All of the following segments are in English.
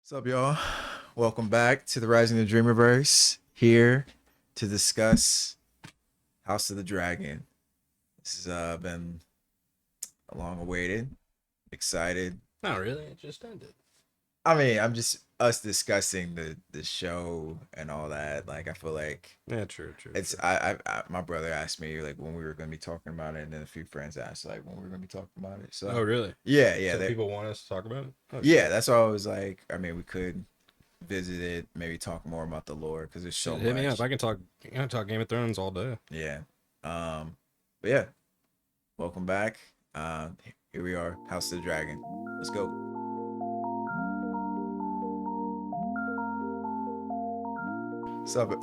What's up, y'all? Welcome back to the Rising of the Dreamerverse. Here to discuss House of the Dragon. This has been a long awaited, excited. Not really. It just ended. I mean, I'm just us discussing the show and all that. Like, I feel like Yeah, true. it's. I my brother asked me like when we were gonna be talking about it, and then a few friends asked like when we were gonna be talking about it. Oh, So really? yeah, So people want us to talk about it? Oh, yeah. shit. That's why I was like. I mean, we could visit it, maybe talk more about the lore because there's so Shit, hit me up. much. I can talk Game of Thrones all day. Yeah. But yeah, welcome back. Here we are, House of the Dragon. Let's go.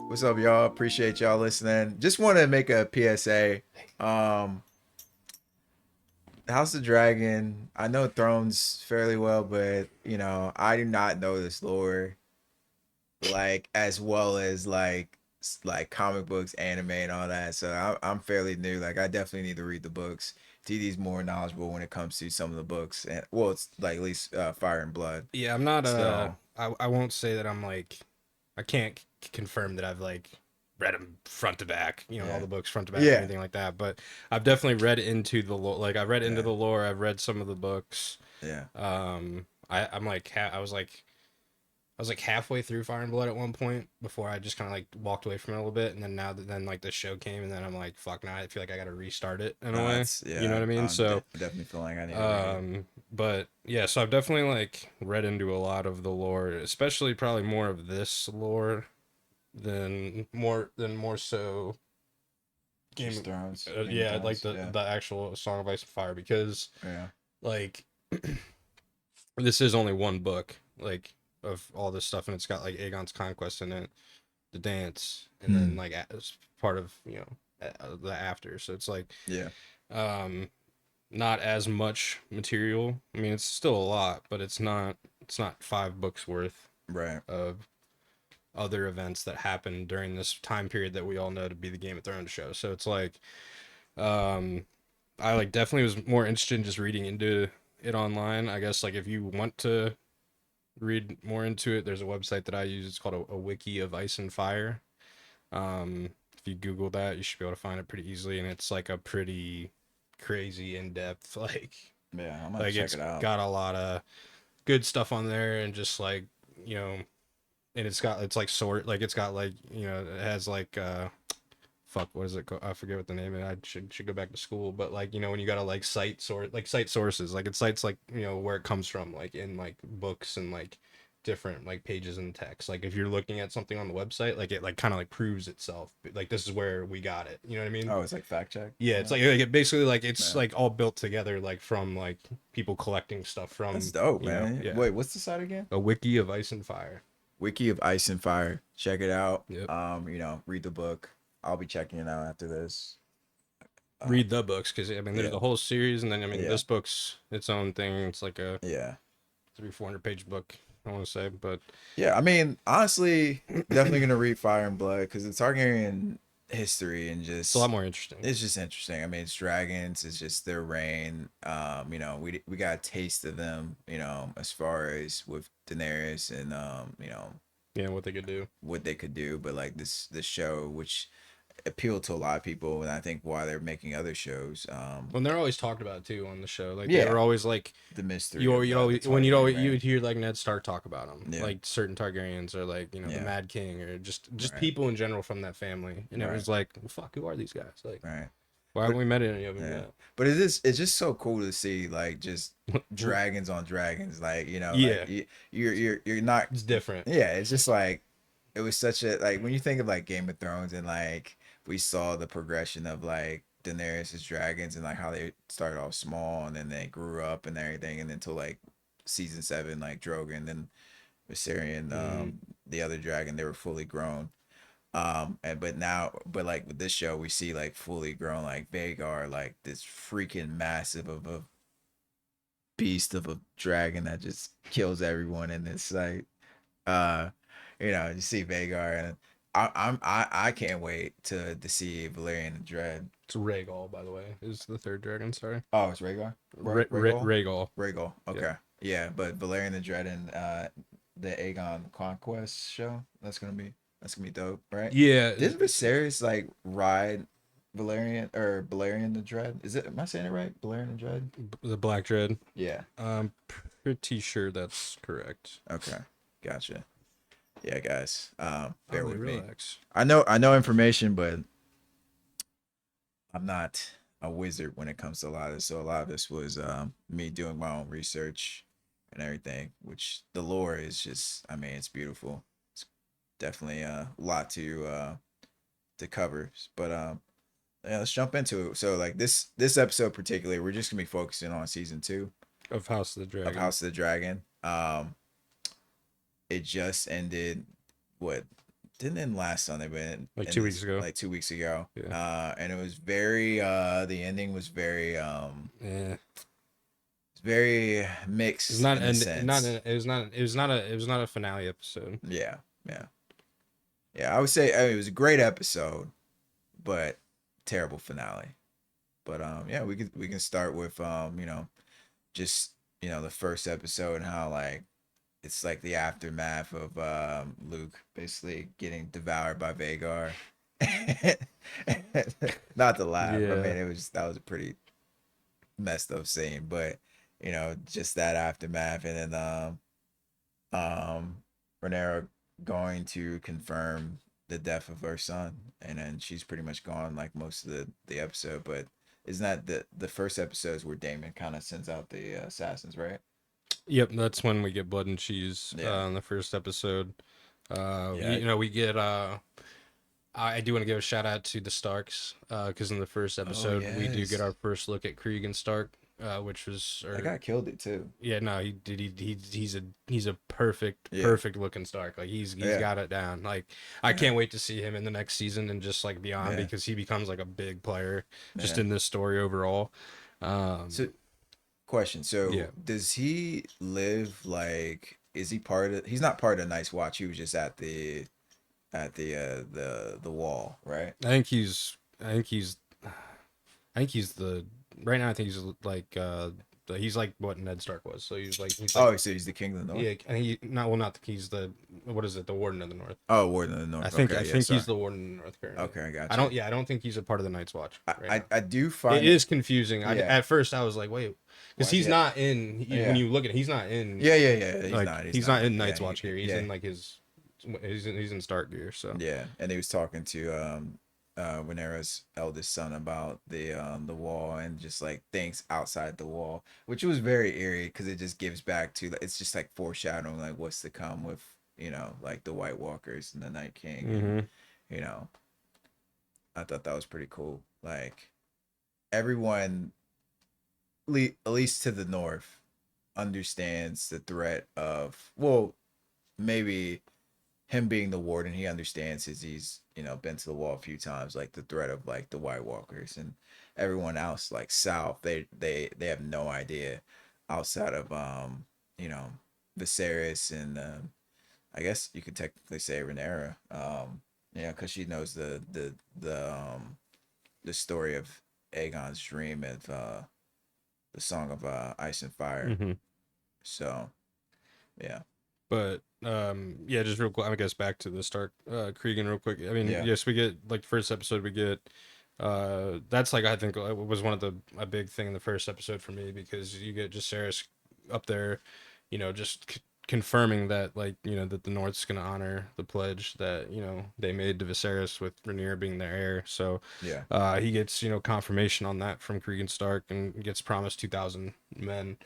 What's up, y'all? Appreciate y'all listening. Just want to make a PSA. Um, House of the Dragon. I know Thrones fairly well, but I do not know this lore like as well as like comic books, anime, and all that. So I'm fairly new. Like I definitely need to read the books. TD's more knowledgeable when it comes to some of the books, and well, it's like at least Fire and Blood. Yeah, I'm not. So I won't say that I'm like. I can't confirm that I've like read them front to back. You know, all yeah, the books front to back or yeah, anything like that. But I've definitely read into the lore. Like I read into yeah, the lore. I've read some of the books. yeah. I'm like. I was like halfway through Fire and Blood at one point before I just kind of like walked away from it a little bit, and then then like the show came, and then I'm like, fuck, now I feel like I got to restart it in a way. It's You know what I mean? So, definitely feel like I need to read it. but yeah, so I've definitely like read into a lot of the lore, especially probably more of this lore than more so Just Thrones, Game of yeah, like Thrones. Yeah, the actual Song of Ice and Fire because yeah. like this is only one book like of all this stuff, and it's got like Aegon's conquest in it, the dance, and then like as part of the after. So it's like Yeah, um not as much material. I mean, it's still a lot, but it's not 5 books worth right. of other events that happened during this time period that we all know to be the Game of Thrones show. So it's like um I like definitely was more interested in just reading into it online. I guess like if you want to read more into it, there's a website that I use. It's called a wiki of Ice and Fire. If you Google that, you should be able to find it pretty easily, and it's like a pretty crazy in depth Yeah, I'm gonna like check it's it out. got a lot of good stuff on there, and just like you know, and it's like sort like it's got like it has like fuck, what is it called? I forget what the name is. I should go back to school, but like when you gotta like cite sources, like it cites like where it comes from, like in like books and like different like pages in text. Like if you're looking at something on the website, like it like kind of like proves itself, like this is where we got it. You know what I mean? Oh, it's like fact check. Yeah, it's Yeah, like it basically like it's yeah. like all built together like from like people collecting stuff That's from dope, man. yeah, Wait, what's the site again? a wiki of Ice and Fire. Wiki of Ice and Fire. Check it out. Yep. Read the book. I'll be checking it out after this. Read the books because I mean there's Yeah, a whole series, and then I mean yeah, this book's its own thing. It's like a yeah, 300-400 page book, I want to say, but yeah. I mean, honestly, definitely gonna read Fire and Blood because it's Targaryen history and it's a lot just more interesting. it's just interesting. I mean, it's dragons. It's just their reign. We got a taste of them. As far as with Daenerys and Yeah, what they could do. what they could do, but like this show, which appealed to a lot of people, and I think why they're making other shows. When they're always talked about too on the show, like they Yeah, were always like the mystery you of you the always when Targaryen you reign. would hear like Ned Stark talk about them, Yeah, like certain Targaryens or like the yeah, Mad King or just right, people in general from that family, and it right, was like, well, fuck, who are these guys? Like, right. why But haven't we met any of them yeah, yet? but it's just so cool to see like just dragons on dragons, like like Yeah, you're not. it's different. Yeah, it's just like it was such a like when you think of like Game of Thrones and like we saw the progression of like Daenerys' dragons and like how they started off small and then they grew up and everything and until like season 7 like Drogon then Viserion Mm-hmm. the other dragon they were fully grown. And but like with this show we see like fully grown like Vagar like this freaking massive of a beast of a dragon that just kills everyone in this like uh you see Vagar and I can't wait to see Valerian and Dread. It's Rhaegal, by the way, is the third dragon. Sorry, Oh, it's Rhaegar? Rhaegal? Rhaegal. Rhaegal. Yep. Okay. Yeah, but Valerian the Dread and the Aegon Conquest show. That's gonna be dope, right? Yeah, Didn't Viserys like ride Balerion the Dread? Is it? Am I saying it right? Balerion the Dread. the Black Dread. Yeah. I'm pretty sure that's correct. Okay. Gotcha. Yeah, guys. Bear Ollie, with me. relax. I know information, but I'm not a wizard when it comes to a lot of this. So a lot of this was me doing my own research and everything, which the lore is just, I mean, it's beautiful. It's definitely a lot to cover. But yeah, let's jump into it. So like this episode particularly, we're just gonna be focusing on season 2 Of House of the of Dragon. House of the Dragon. It just ended. What didn't end last Sunday, but it Like ended 2 weeks ago. Like 2 weeks ago. Yeah. And it was very. The ending was very. Yeah. Very mixed It's not in a end. sense. Not. It was not. It was not a. It was not a finale episode. Yeah, yeah, yeah. I would say, I mean, it was a great episode, but terrible finale. But yeah, we can start with just the first episode and how like it's like the aftermath of Luke basically getting devoured by Vagar. Not to laugh. I Yeah. mean, that was a pretty messed up scene, but just that aftermath, and then Rhaenyra going to confirm the death of her son, and then she's pretty much gone like most of the episode. But isn't that the first episodes where Damon kind of sends out the assassins, right? Yep. That's when we get Blood and Cheese. Yeah. In the first episode. Yeah. We get. I do want to give a shout out to the Starks, because in the first Oh episode we do get yes. our first look at Krieg and Stark, which was. That guy killed it too. Yeah, no, he did. He's a perfect Yeah. perfect looking Stark. Like he's Yeah. got it down. Like I Yeah. can't wait to see him in the next season and just like beyond, Yeah. because he becomes like a big player just Yeah. in this story overall. So, question. So, Yeah. does he live like? Is he part of? He's not part of the Night's Watch. He was just at the wall, right? I think he's. I think he's. I think he's the. Right now, I think he's like. He's like what Ned Stark was. So he's like. He's like. Oh, so he's the King of the North. Yeah, and he not well, not the he's the what is it? The Warden of the North. Oh, Warden of the North. I think Okay, I yeah, think sorry. he's the Warden of the North currently. Okay, I got you. I don't. Yeah, I don't think he's a part of the Night's Watch. Right now. I do find It is confusing. Yeah. At first, I was like, wait, because he's Yeah. not in. Yeah. When you look at it, he's not in. Yeah. He's not in Night's Yeah, Watch here. He's yeah. in like his. He's in Stark gear. So Yeah, and he was talking to Rhaenyra's eldest son about the wall and just like things outside the wall, which was very eerie because it just gives back to, it's just like foreshadowing like what's to come with like the White Walkers and the Night King. And, I thought that was pretty cool. Like everyone, at least to the north, understands the threat of, well, maybe him being the warden, he understands as he's been to the wall a few times, like the threat of like the White Walkers. And everyone else like south, they have no idea outside of Viserys and I guess you could technically say Rhaenyra, because she knows the story of Aegon's dream of the Song of Ice and Fire. So yeah. But yeah, just real quick, I guess back to the Stark Cregan real quick. I mean, Yeah. yes, we get like first episode we get that's like I think was one of a big thing in the first episode for me, because you get Jacaerys up there, just confirming that like that the North's gonna honor the pledge that they made to Viserys with Rhaenyra being their heir. So Yeah. he gets confirmation on that from Cregan Stark and gets promised 2,000 men.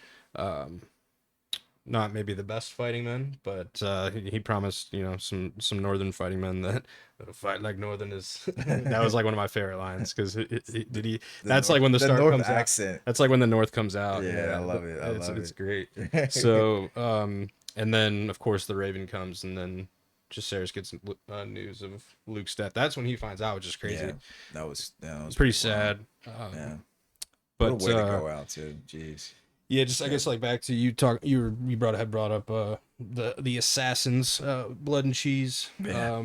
Not maybe the best fighting men, but he promised some northern fighting men that fight like northern is. That was like one of my favorite lines, because that's like when the Stark North comes accent. out. That's like when the North comes out. Yeah, I love it. It's great. So and then of course the Raven comes, and then Jacaerys gets news of Luke's death. That's when he finds out, which is crazy. Yeah, that was pretty sad. Yeah, but what a way to go out too. Jeez. Yeah, just I guess like back to you had brought up the assassins, Blood and Cheese. Yeah.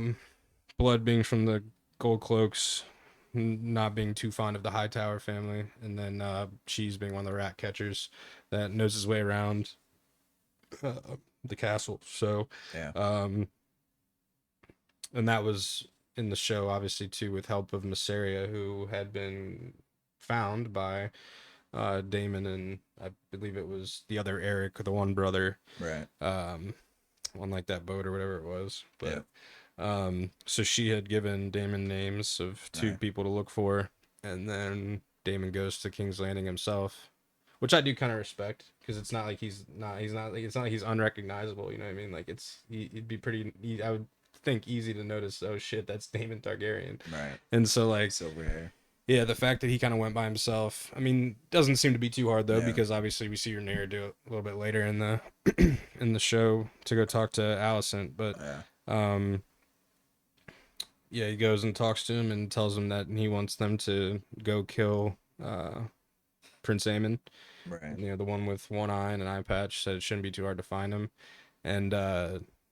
Blood being from the Gold Cloaks, not being too fond of the Hightower family, and then Cheese being one of the rat catchers that knows his way around the castle. So, Yeah. um, and that was in the show, obviously, too, with help of Masseria, who had been found by Damon and I believe it was the other Eric, the one brother, Right. um, on like that boat or whatever it was. Yeah. But so she had given Damon names of two Right. people to look for, and then Damon goes to King's Landing himself, which I do kind of respect because it's not like he's not like it's not like he's unrecognizable. You know what I mean? Like he'd be pretty. I would think easy to notice. Oh shit, that's Damon Targaryen. Right. And so like Silver hair. yeah, the fact that he kind of went by himself. I mean, doesn't seem to be too hard though, Yeah. because obviously we see Rhaenyra do it a little bit later in the in the show to go talk to Alicent. But Yeah. um, yeah, he goes and talks to him and tells him that he wants them to go kill Prince Aemon. Right. You know, the one with one eye and an eye patch. Said it shouldn't be too hard to find him, and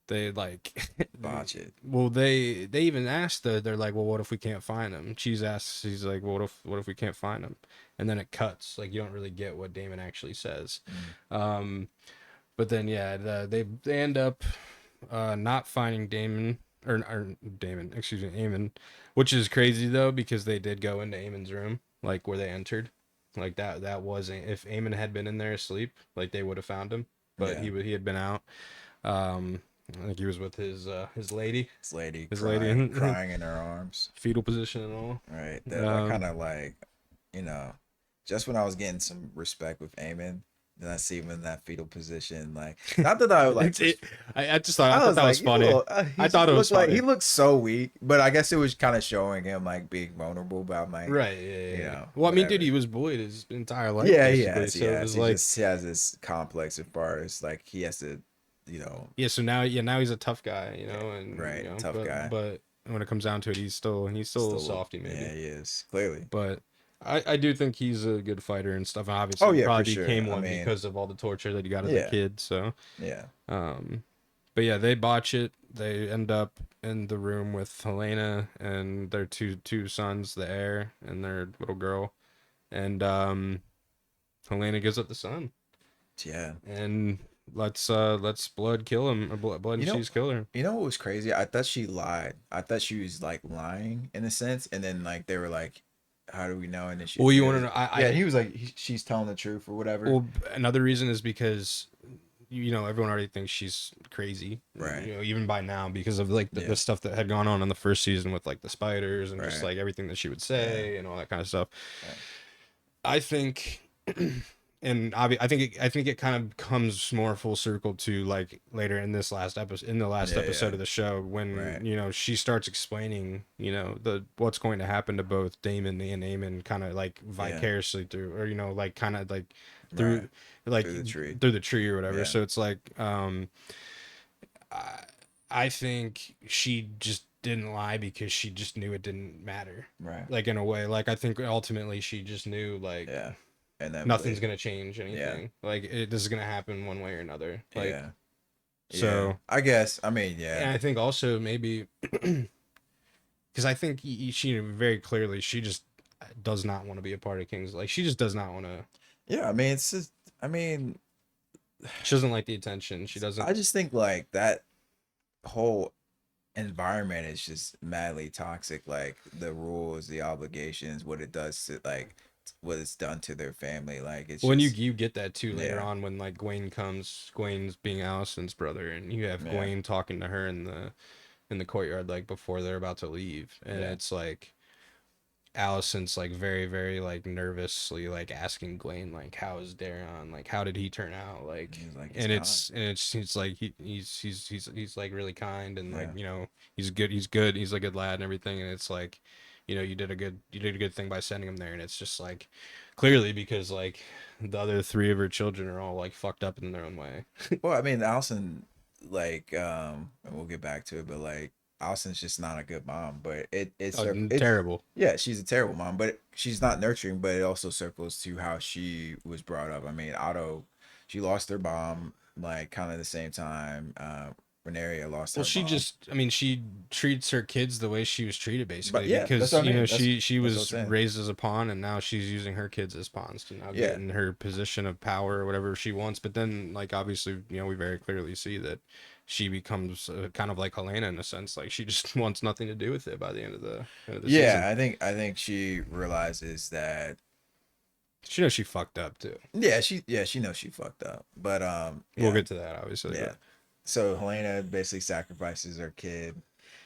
they like Botch it. well they even asked they're like, well, what if we can't find him? Cheese asks, he's like, well, what if we can't find him? And then it cuts, like you don't really get what Damon actually says. But then yeah, they end up not finding Damon or Damon, excuse me, Aemon, which is crazy though because they did go into Aemon's room, like where they entered, like that wasn't, if Aemon had been in there asleep, like they would have found him, but Yeah. he had been out. um I think he was with his lady, This lady his lady crying, in crying in her arms. fetal position and all. Right. That kind of like, you know, just when I was getting some respect with Eamon, then I see him in that fetal position. Like, not that I would like. I just thought, I I thought was that like, was funny. he I thought it was looked like funny. he looked so weak, but I guess it was kind of showing him like being vulnerable. But I'm like, Right, yeah, yeah, you yeah. know, Well, I mean, dude, whatever. he was bullied his entire life, Yeah, basically. So it was he like, just he has this complex as far as like he has to, you know, yeah. So now, yeah, now he's a tough guy, you yeah, know, and right, tough guy. but when it comes down to it, he's still a little Still, softy, maybe. yeah, he is clearly. But I do think he's a good fighter and stuff. And obviously, Oh he yeah, for probably sure. became I one mean, because of all the torture that he got as a yeah, kid. So, yeah, um, but yeah, they botch it. They end up in the room with Helena and their two sons, the heir and their little girl, and Helena gives up the son yeah. and let's blood kill him, or blood You and know, cheese kill her. you know what was crazy? I thought she lied. I thought she was like lying in a sense, and then like they were like, "How do we know?" And then Well, he you want to was, know? yeah, he was like, she's telling the truth or whatever. Well, another reason is because you know everyone already thinks she's crazy, Right. you know, even by now because of like Yeah. the stuff that had gone on in the first season with like the spiders and just Right. like everything that she would Yeah. say and all that kind of stuff. Right. I think and I think it kind of comes more full circle to like later in this last episode, in the last Yeah. episode Yeah. of the show, when Right. you know she starts explaining, you know, the what's going to happen to both Damon and Aemon, kind of like vicariously through, or you know, like kind of like through Right. like Through the tree. through the tree or whatever. Yeah. So it's like I, I think she just didn't lie because she just knew it didn't matter, Right. like in a way. Like I think ultimately she just knew like Yeah. And then nothing's gonna change Yeah. anything. Like this is gonna happen one way or another. Like Yeah. so. Yeah. I guess. I mean, And yeah. I think also maybe because I think she very clearly she just does not want to be a part of Kings. Like she just does not want to. Yeah. I mean, it's just. I mean, She doesn't like the attention. She doesn't. I just think like that whole environment is just madly toxic. Like the rules, the obligations, what it does to like what it's done to their family. Like it's When just you get that too later yeah. on when like Gwaine comes, Gwaine's being Allison's brother, and you have Yeah. Gwaine talking to her in the courtyard like before they're about to leave, and Yeah. it's like Allison's like very very like nervously like asking Gwaine like how is Darren, like how did he turn out, like, He's like, and it's like he's like really kind and like Yeah. you know he's a good lad and everything, and it's like you know you did a good thing by sending him there, and it's just like clearly because like the other three of her children are all like fucked up in their own way. Well, I mean, Allison, like, and we'll get back to it, but like, Allison's just not a good mom. But it's Terrible. yeah, she's a terrible mom, but she's not nurturing. But it also circles to how she was brought up. I mean, Otto, she lost her mom like kind of the same time. Renaria lost Well, her she mom. just, I mean, she treats her kids the way she was treated, But basically, yeah, that's because what I you know mean. she That's what I'm was saying. raised as a pawn, and now she's using her kids as pawns to now get Yeah, in her position of power or whatever she wants. But then, like, obviously, you know, we very clearly see that she becomes kind of like Helena in a sense, like she just wants nothing to do with it by the end of the season. yeah. I think she realizes that. She knows she fucked up too. Yeah, she knows she fucked up. But We'll yeah, get to that obviously, yeah. but So Helena basically sacrifices her kid,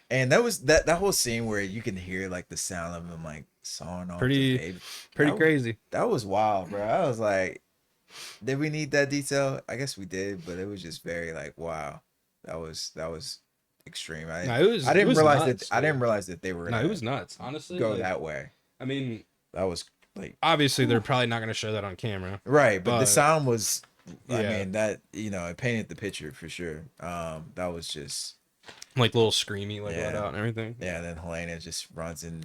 and that was that whole scene where you can hear like the sound of him like sawing off the pretty baby. pretty crazy. That was wild, bro. I was like, did we need that detail? I guess we did, but it was just very like, wow, that was extreme. No, I it didn't was realize that nuts, dude. they were No, it gonna was nuts. Honestly, go like, that way. I mean, That was like, obviously they're whew. probably not going to show that on camera, Right, but the but sound was, I yeah, mean, that it painted the picture for sure. That was just like little screamy, like let yeah, out and everything. yeah. And then Helena just runs in,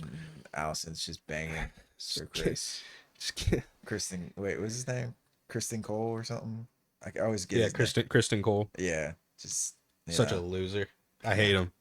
Allison's just banging her Just kid- Chris, just kid- Kristen. Wait, what's his name? Kristen Cole or something? I always get yeah, his name. Kristen Cole, Yeah, just such a loser. I yeah. hate him.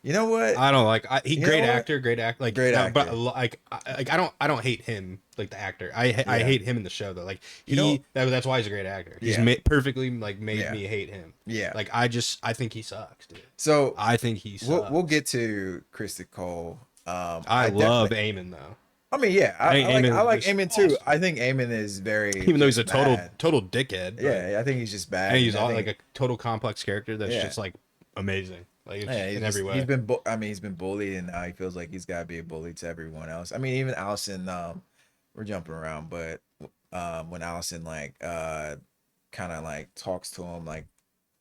You know what? I don't like. He You know great what? actor, great act. Like Great that, but actor. I don't hate him like the actor. I Yeah. hate him in the show though. Like You know. that's why he's a great actor. He's Yeah. perfectly like made Yeah. me hate him. Yeah. Like I think he sucks, dude. So I think he sucks. we'll get to Kristen Cole. I I love definitely. Eamon though. I mean, yeah, I think I Eamon like just Eamon too. awesome. I think Eamon is very Even though he's just a total bad. dickhead. But, Yeah, I think he's just bad. and he's I like think a total complex character that's yeah, just like amazing. Like it's yeah. in every He's way. been I mean he's been bullied and now he feels like he's got to be a bully to everyone else. I mean even Allison. We're jumping around, but when Allison like kind of like talks to him like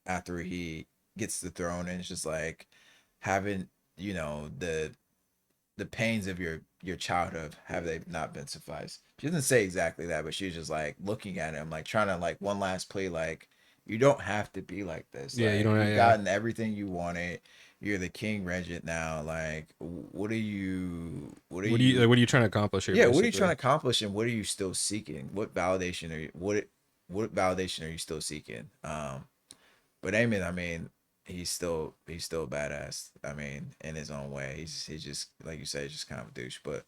after he gets the throne and it's just like having the pains of your childhood have they not been sufficed. She doesn't say exactly that, but she's just like looking at him like trying to like one last plea like you don't have to be like this. Yeah, you Like don't. you've Yeah. gotten everything you wanted. You're the king regent now. Like What are you trying to accomplish here? yeah, what are you trying Basically, to accomplish and what are you still seeking? What validation are you what validation are you still seeking? But Eamon, I mean, he's still badass. I mean, in his own way. He's just like you said, he's just kind of a douche. But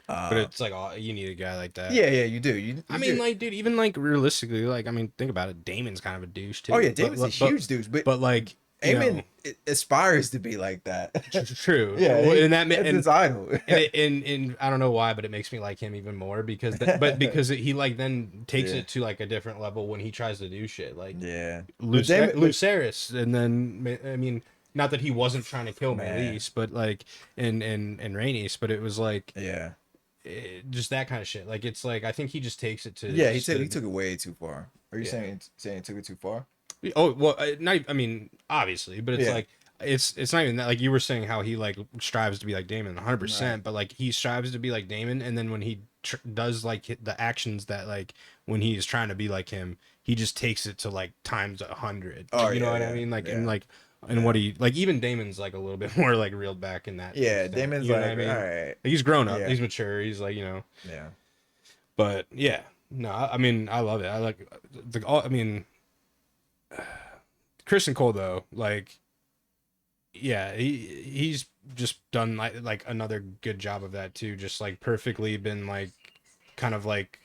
but uh it's like oh, you need a guy like that. yeah, yeah, you do. You I mean, do. like, dude, even like realistically, like, I mean, think about it. Damon's kind of a douche Oh yeah, too. Damon's a huge douche, But like, you know, Eamon aspires to be like that. true. Yeah, Well, and that that's and his idol. and I don't know why, but it makes me like him even more because but because he like then takes Yeah. it to like a different level when he tries to do shit like Yeah. But Damon, Lucerys, and then I mean, not that he wasn't trying to kill Man. Meleese, but like and Rhaenys, but it was like yeah. just that kind of shit. Like it's like I think he just takes it to Yeah, just he took it way too far. Are you Yeah. saying he took it too far? Oh well, not. I mean, obviously, but it's Yeah. like it's not even that. Like you were saying, how he like strives to be like Damon, 100%. Right. But like he strives to be like Damon, and then when he does like the actions that like when he is trying to be like him, he just takes it to like times 100. Oh, You know yeah, what I yeah, mean? Like yeah. and like and Yeah. what he like even Damon's like a little bit more like reeled back in that. Yeah, extent, Damon's you know like, what I mean? all right. Like, he's grown up. Yeah. He's mature. He's like Yeah. But yeah, no, I mean I love it. I like the. I mean. Kristen Cole though, like, yeah, he's just done like another good job of that too. Just like perfectly been like, kind of like,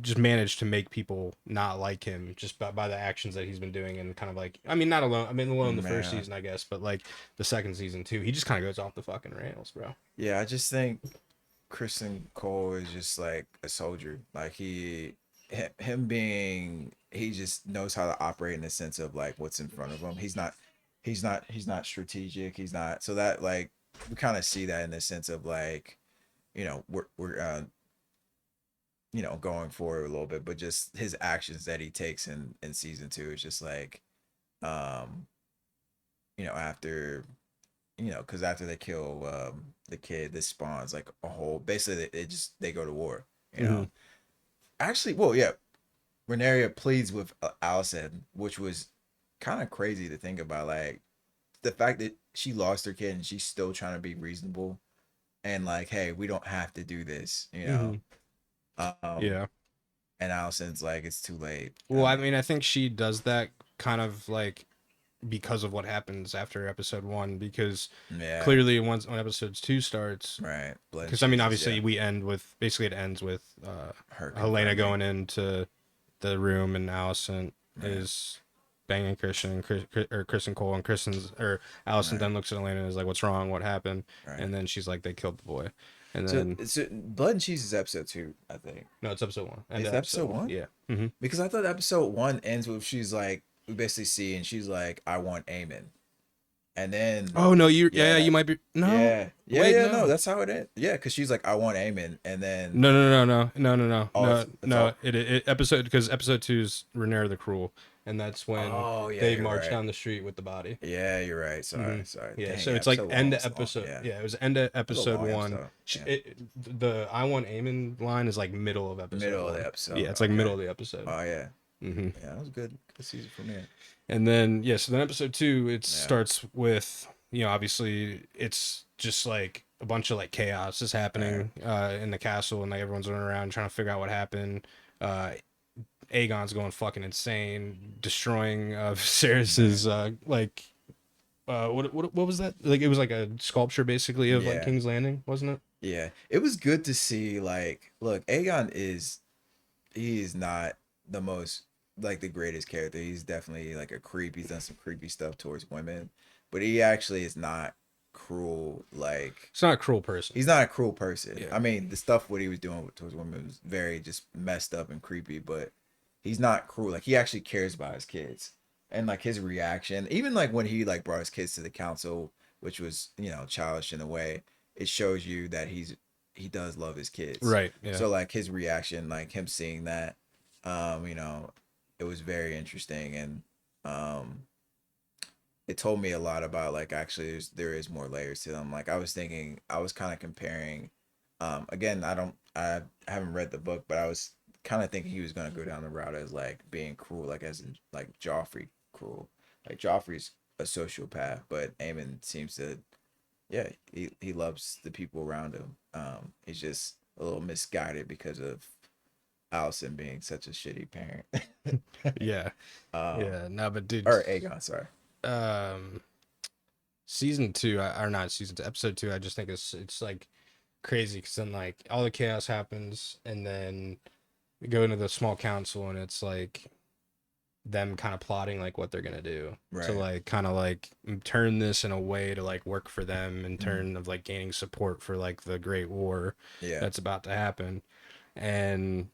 just managed to make people not like him just by the actions that he's been doing and kind of like, I mean, not alone. I mean, alone the first Man. season, I guess, but like the second season too, he just kind of goes off the fucking rails, bro. Yeah, I just think Kristen Cole is just like a soldier. Like him being he just knows how to operate in the sense of like what's in front of him. He's not strategic. He's not so that like we kind of see that in the sense of like we're going forward a little bit, but just his actions that he takes in season 2 is just like um after because after they kill the kid, this spawns like a whole. Basically, they go to war. Mhm. Actually, well, yeah, Renaria pleads with Allison, which was kind of crazy to think about. Like the fact that she lost her kid and she's still trying to be reasonable and like, hey, we don't have to do this, Mhm. Um, Yeah. and Allison's like, it's too late. Well, I mean, I think she does that kind of like because of what happens after episode 1, because Yeah. clearly once when episode 2 starts, Right. Blood and because I mean cheeses. obviously Yeah. we end with basically it ends with Her Helena confirming. going into the room and Allison Right. is banging Christian and Chris and Cole, and Kristen's or Allison Right. then looks at Elena and is like, "What's wrong? What happened?" Right. And then she's like, "They killed the boy." And So, then Blood and Cheese is episode 2, I think. no, it's episode 1. End Is of it episode episode 1. 1? Yeah. Mm-hmm. Because I thought episode 1 ends with she's like, we basically see, and she's like, I want Eamon. And then, Oh no, yeah, yeah, you might be no. yeah, Wait, yeah, no, no. that's how it ends. Yeah, because she's like, I want Eamon. And then, No. it's all, It episode because episode 2 is Rhaenyra the Cruel, and that's when oh, yeah, they you're march right. down the street with the body. Yeah, you're right. Sorry, Mhm. sorry. Yeah, Dang, so yeah, it's like episode 1 end of was long. episode. Yeah. Yeah, it was end of It was a episode long 1. episode. Yeah. The I want Eamon line is like middle of episode. Middle of 1. the episode. Yeah, it's like Okay. middle of the episode. Oh, yeah. hmm Yeah, that was good. Good season for me. And then so then episode 2 it Yeah. starts with obviously it's just like a bunch of like chaos is happening in the castle, and like everyone's running around trying to figure out what happened. Aegon's going fucking insane, destroying Viserys's what was that? Like it was like a sculpture basically of like Yeah. King's Landing, wasn't it? Yeah, it was good to see. Like, look, Aegon he is not the most like the greatest character. He's definitely like a creep. He's done some creepy stuff towards women, but he actually is not cruel. Like, It's not a cruel person. he's not a cruel person. Yeah. I mean, the stuff what he was doing towards women was very just messed up and creepy, but he's not cruel. Like, he actually cares about his kids, and like his reaction, even like when he like brought his kids to the council, which was childish in a way. It shows you that he does love his kids. Right. Yeah. So like his reaction, like him seeing that, it was very interesting, and it told me a lot about like actually there is more layers to them. Like I was kind of comparing, again, I haven't read the book, but I was kind of thinking he was gonna go down the route as like being cruel, like as in like Joffrey cruel. Like Joffrey's a sociopath, but Aemon seems to, yeah, he loves the people around him. He's just a little misguided because of Allison being such a shitty parent. yeah. um, Yeah. No, but dude. or Aegon, sorry. Season 2 or not season 2, episode 2, I just think it's like crazy because then like all the chaos happens, and then we go into the small council, and it's like them kind of plotting like what they're gonna do to Right. like kind of like turn this in a way to like work for them in Mm-hmm. turn of like gaining support for like the great war Yeah. that's about to happen. And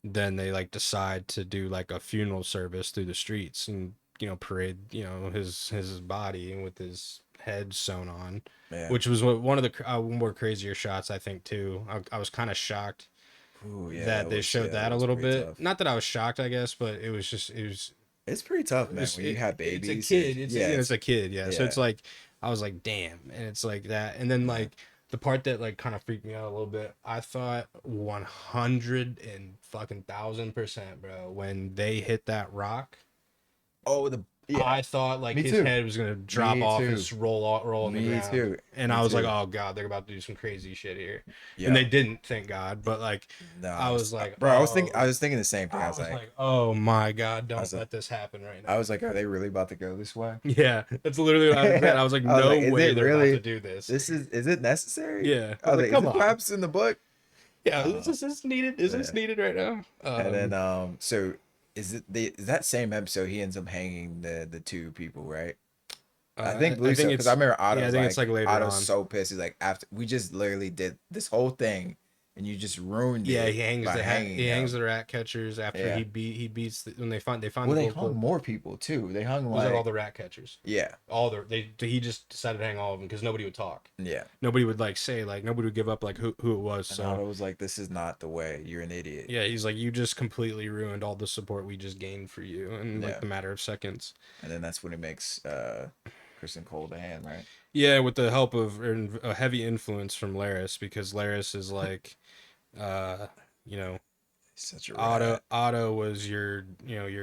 then they like decide to do like a funeral service through the streets, and parade his body with his head sewn on, Yeah. which was one of the more crazier shots I think too. I was kind of shocked Ooh, yeah, that they showed that a was little pretty bit. tough. Not that I was shocked, I guess, but it was It's pretty tough, man. When you have babies, it's a kid. It's a kid, yeah. So yeah. it's like I was like, damn, and it's like that, and then like the part that like kind of freaked me out a little bit, I thought 100 and fucking 1,000%, bro, when they hit that rock. Oh, I thought like Me his too. head was gonna drop Me off too. and just roll on the Me ground. too. And Me I was like, too. oh god, they're about to do some crazy shit here. Yeah. And they didn't, thank God. But like, No, I was like, bro, I was oh. thinking the same thing. I was like, oh my god, don't was let like- this happen right now. I was like, are they really about to go this way? Yeah, that's literally what I was saying. I was like, I was no like, is way it they're really- about to do this. Is it necessary? Yeah. I was like, come is on. this perhaps in the book? Yeah, is this needed? Is this yeah. needed right now? And then so is that same episode he ends up hanging the two people, right? I think believe so, because I remember Otto. yeah, I think it's like later Otto's on. so pissed. He's like, after we just literally did this whole thing, and you just ruined it. Yeah, he hangs by hanging them. the rat catchers after Yeah. he beats when they find Well, the they gold hung club. more people too. They hung Was like that all the rat catchers? yeah, He just decided to hang all of them because nobody would talk. yeah. Nobody would like say like nobody would give up like who it was. And So Otto was like, "This is not the way. You're an idiot." yeah, he's like, you just completely ruined all the support we just gained for you in like Yeah. the matter of seconds. And then that's when he makes Kristen Cole the hand, right? Yeah, with the help of a heavy influence from Laris, because Laris is like, He's such a rat. Otto was your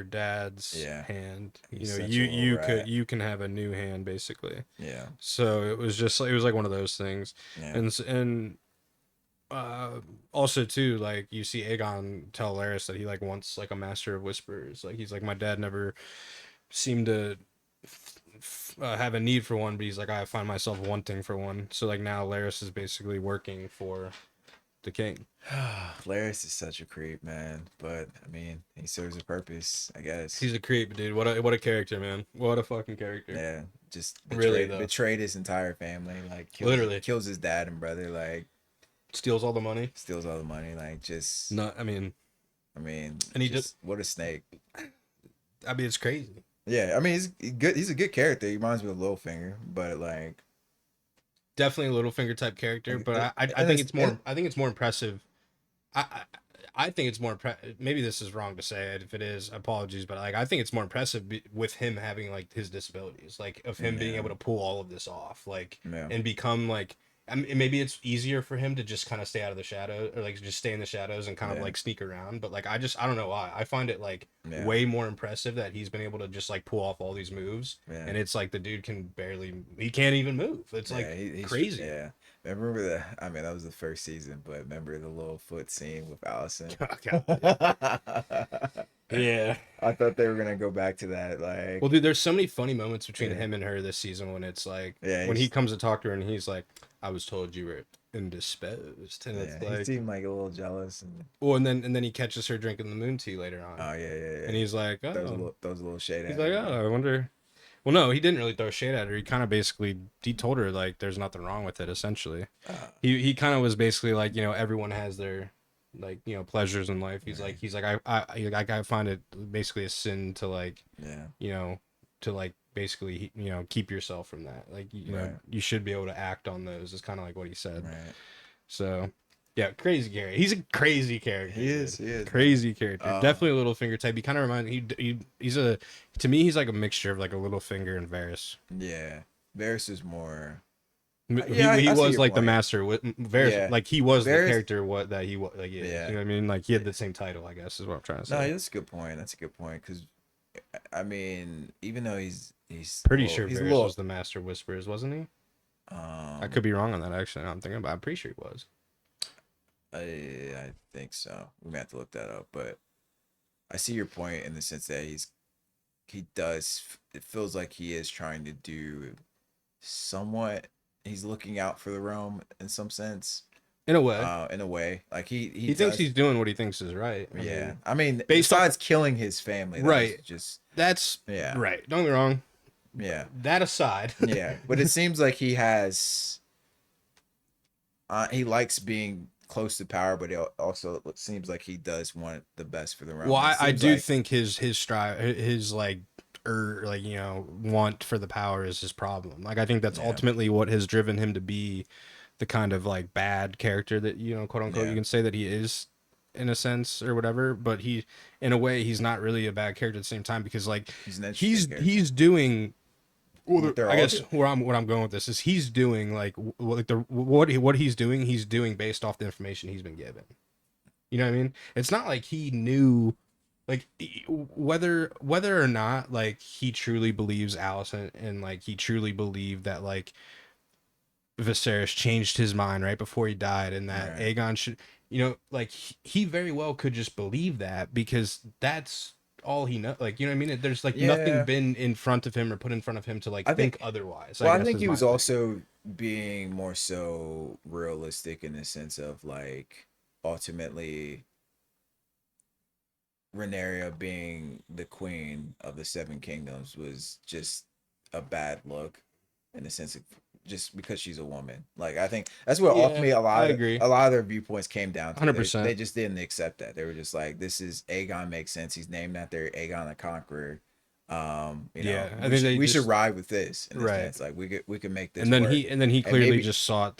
dad's Yeah. hand. He's You know, such a you little rat. you can have a new hand basically. Yeah, So it was just like one of those things, yeah. and uh also too, like you see Aegon tell Laris that he like wants like a master of whispers. Like he's like, my dad never seemed to have a need for one, but he's like, I find myself wanting for one. So like now Laris is basically working for the king. Laris is such a creep, man. But I mean, he serves a purpose, I guess. He's a creep, dude. What a character, man. What a fucking character. Yeah, just Really though. betrayed his entire family. Like Literally. kills his dad and brother. Like Steals all the money. steals all the money. Like just No, I mean, and he did. just what a snake. I mean, it's crazy. Yeah, I mean he's good. He's a good character. He reminds me of Littlefinger, but like Definitely a Littlefinger type character, but I and think it's, it's more. I think it's more impressive. I I, I think it's more. Maybe this is wrong to say. If it is, apologies. But like, I think it's more impressive with him having like his disabilities, like of him being yeah, able to pull all of this off, like yeah, and become like. I mean, maybe it's easier for him to just kind of stay out of the shadow or like just stay in the shadows and kind of yeah, like sneak around. But like, I don't know why. I find it like yeah, way more impressive that he's been able to just like pull off all these moves. yeah. And it's like the dude he can't even move. It's Yeah, like he's crazy. yeah. I remember the. I mean, that was the first season, but remember the little foot scene with Allison. God, yeah. I thought they were gonna go back to that. Well, Like, dude, there's so many funny moments between yeah, him and her this season when it's like yeah, when he comes to talk to her and he's like, "I was told you were indisposed," and it's yeah. He like, seemed like a little jealous, and well, and then he catches her drinking the moon tea later on, oh yeah, yeah, and yeah. he's like, Those a "Oh," little, those a little shade he's at like, her, but "Oh, I wonder." Well, no, he didn't really throw shade at her. He kind of basically he told her like there's nothing wrong with it. Essentially, uh, he kind of was basically like, everyone has their like pleasures in life. right, He's like I find it basically a sin to like yeah, you know, to like basically, keep yourself from that. Like, right, you should be able to act on those. Is kind of like what he said. right. So, yeah, crazy character. He's a crazy character. He is, man. Crazy character. Uh, Definitely a little finger type. He kind of reminds he's a to me he's like a mixture of like a little finger and Varys. yeah. Varys is more. He Yeah, he I see was your like the point. master with Varys, Yeah, like he was the Varys. character what that he was like is. Yeah, You know what I mean? Like he had the same title, I guess is what I'm trying to no, say. that's a good point. That's a good point because I mean, even though Pretty sure he's a Varys was little the master whispers, wasn't he? I um could be wrong on that actually. I'm thinking about. I'm pretty sure he was. I think so. We may have to look that up, but I see your point in the sense that he does. It feels like he is trying to do somewhat. He's looking out for the realm in some sense. In a way, In a way, like he he thinks does. he's doing what he thinks is right. Yeah, I mean, Based on besides killing his family, that is right, just that's yeah, right. Don't get me wrong. yeah, That aside, yeah. But it seems like he has. He likes being close to power, but it also seems like he does want the best for the realm. well, It I seems do like think his strive, his like, like want for the power is his problem. Like I think that's yeah, ultimately what has driven him to be the kind of like bad character that quote unquote you yeah. can say that he is in a sense or whatever. But he, in a way, he's not really a bad character at the same time because like He's an interesting character. he's doing What they're I all guess doing. what I'm going with this is he's doing like like what he's doing based off the information he's been given. You know what I mean? It's not like he knew like whether or not like he truly believes Allison and like he truly believed that like Viserys changed his mind right before he died and that Right. Aegon should like he very well could just believe that because that's all he know like what I mean there's like nothing Yeah, been in front of him or put in front of him to like I think think. otherwise I Well, I guess think is he my was thing. also being more so realistic in the sense of like ultimately Rhaenyra being the queen of the Seven Kingdoms was just a bad look in the sense of just because she's a woman. Like I think that's what Yeah, ultimately I agree. a lot of their viewpoints came down to. They 100%. just didn't accept that. They were just like, this is Aegon makes sense. He's named after Aegon the Conqueror. Yeah, I think they We should just ride with this in a right. sense. Like we could make this And then work. he And clearly maybe just saw it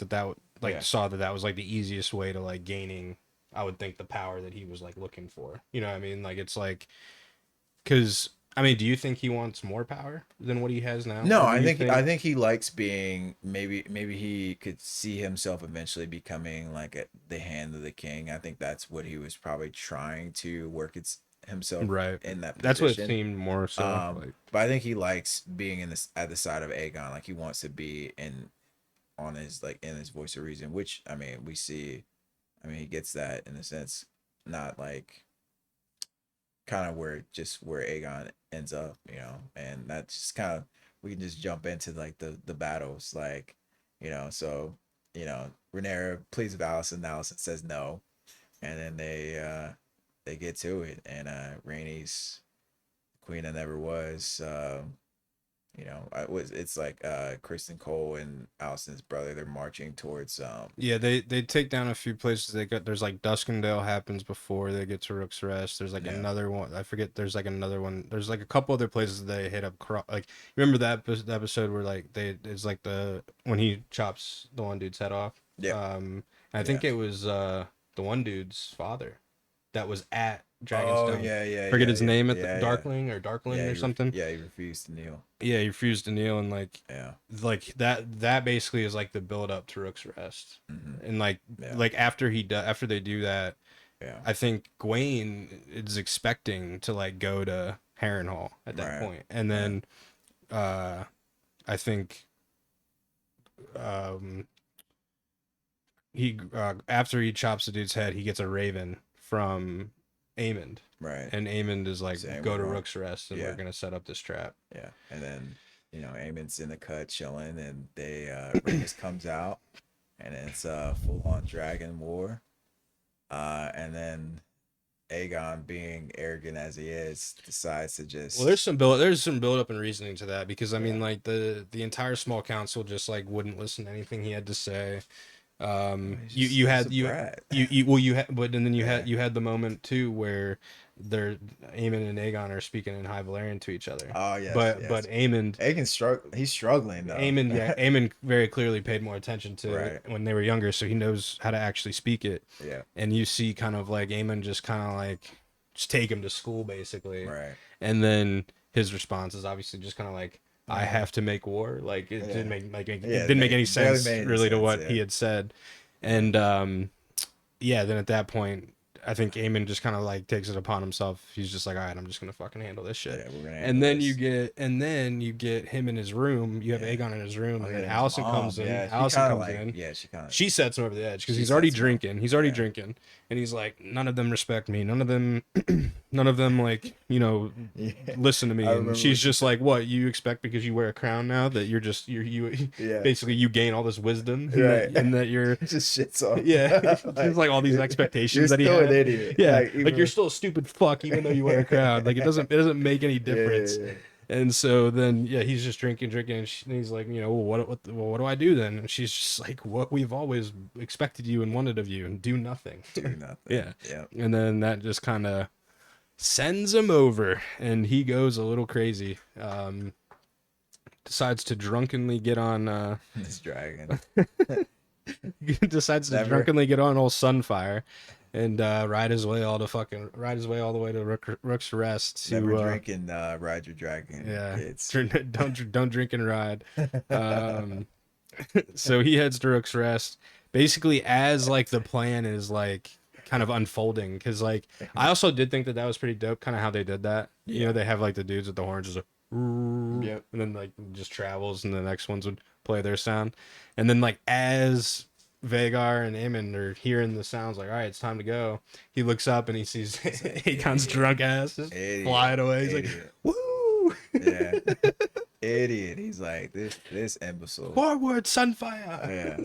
yeah. saw that that was like the easiest way to like gaining I would think the power that he was like looking for. You know what I mean? Like it's like cuz I mean, do you think he wants more power than what he has now? No, Or do you I think think he likes being maybe he could see himself eventually becoming like the hand of the king. I think that's what he was probably trying to work himself right. in that That's what it position. seemed more so like But I think he likes being in this at the side of Aegon. Like he wants to be in on his like in his voice of reason, which I mean we see. I mean, he gets that in a sense, not like kind of where Aegon ends up, and that's just kind of we can just jump into like the battles, like, so Rhaenyra pleads with Allison. Allison says no, and then they get to it, and Rhaenys, queen that never was. It's like Kristen Cole and Allison's brother. They're marching towards Yeah, they take down a few places. There's like Duskendale happens before they get to Rook's Rest. There's like Yeah. another one. I forget. There's like another one. There's like a couple other places they hit up. Like, remember that episode where like it's like when he chops the one dude's head off. Yeah. I think it was the one dude's father that was at Dragonstone. Forget his name at the Darkling or Darkling or something. Yeah, he refused to kneel. Yeah, he refused to kneel, and like that basically is like the build up to Rook's Rest. And like after they do that, I think Gwaine is expecting to like go to Harrenhal at that point. And then I think he after he chops the dude's head, he gets a raven from Aemond. Right. And Aemond is like, go to Rook's Rest, and we're gonna set up this trap. Yeah. And then Aemond's in the cut chilling, and they Rhaenys comes out, and it's full on dragon war. And then Aegon, being arrogant as he is, decides to just there's some build up and reasoning to that, because I mean, like the entire small council just like wouldn't listen to anything he had to say. But then you had the moment too where Aemon and Aegon are speaking in High Valyrian to each other. Oh yes, but Aegon's he's struggling though. Aemon very clearly paid more attention to it when they were younger, so he knows how to actually speak it. Yeah. And you see kind of like Aemon just kind of like just take him to school basically. Right. And then his response is obviously just kind of like, I have to make war. Like it didn't make any sense really to what he had said. And then at that point, I think Aemon just kind of like takes it upon himself. He's just like, all right, I'm just gonna fucking handle this shit. Yeah, we're gonna and then you get him in his room. You have Aegon in his room, and then Allison comes in. Yeah, she sets him over the edge because he's already drinking. He's already drinking, and he's like, none of them respect me. None of them like listen to me. And she's just like, what you expect because you wear a crown now that you're basically you gain all this wisdom, and that you're just shits off. Yeah, there's like all these expectations that he had. Idiot. Yeah, like you're still a stupid fuck even though you wear a crown. Like it doesn't make any difference. Yeah. And so then he's just drinking, and he's like, what do I do then? And she's just like, what we've always expected you and wanted of you, and do nothing. Yeah. And then that just kind of sends him over, and he goes a little crazy. Decides to drunkenly get on this dragon. Decides to drunkenly get on old Sunfire and ride his way all the way to Rook's Rest. Never drink and ride your dragon. Yeah, kids. don't drink and ride. So he heads to Rook's Rest, basically as like the plan is like kind of unfolding, because like I also did think that was pretty dope, kind of how they did that. They have like the dudes with the horns just like, and then like just travels, and the next ones would play their sound, and then like as Vhagar and Aemon are hearing the sounds, like, all right, it's time to go. He looks up and he sees Aegon's drunk ass just flying away. He's like, woo! Yeah. Idiot. He's like, this imbecile. Forward, Sunfire! Yeah.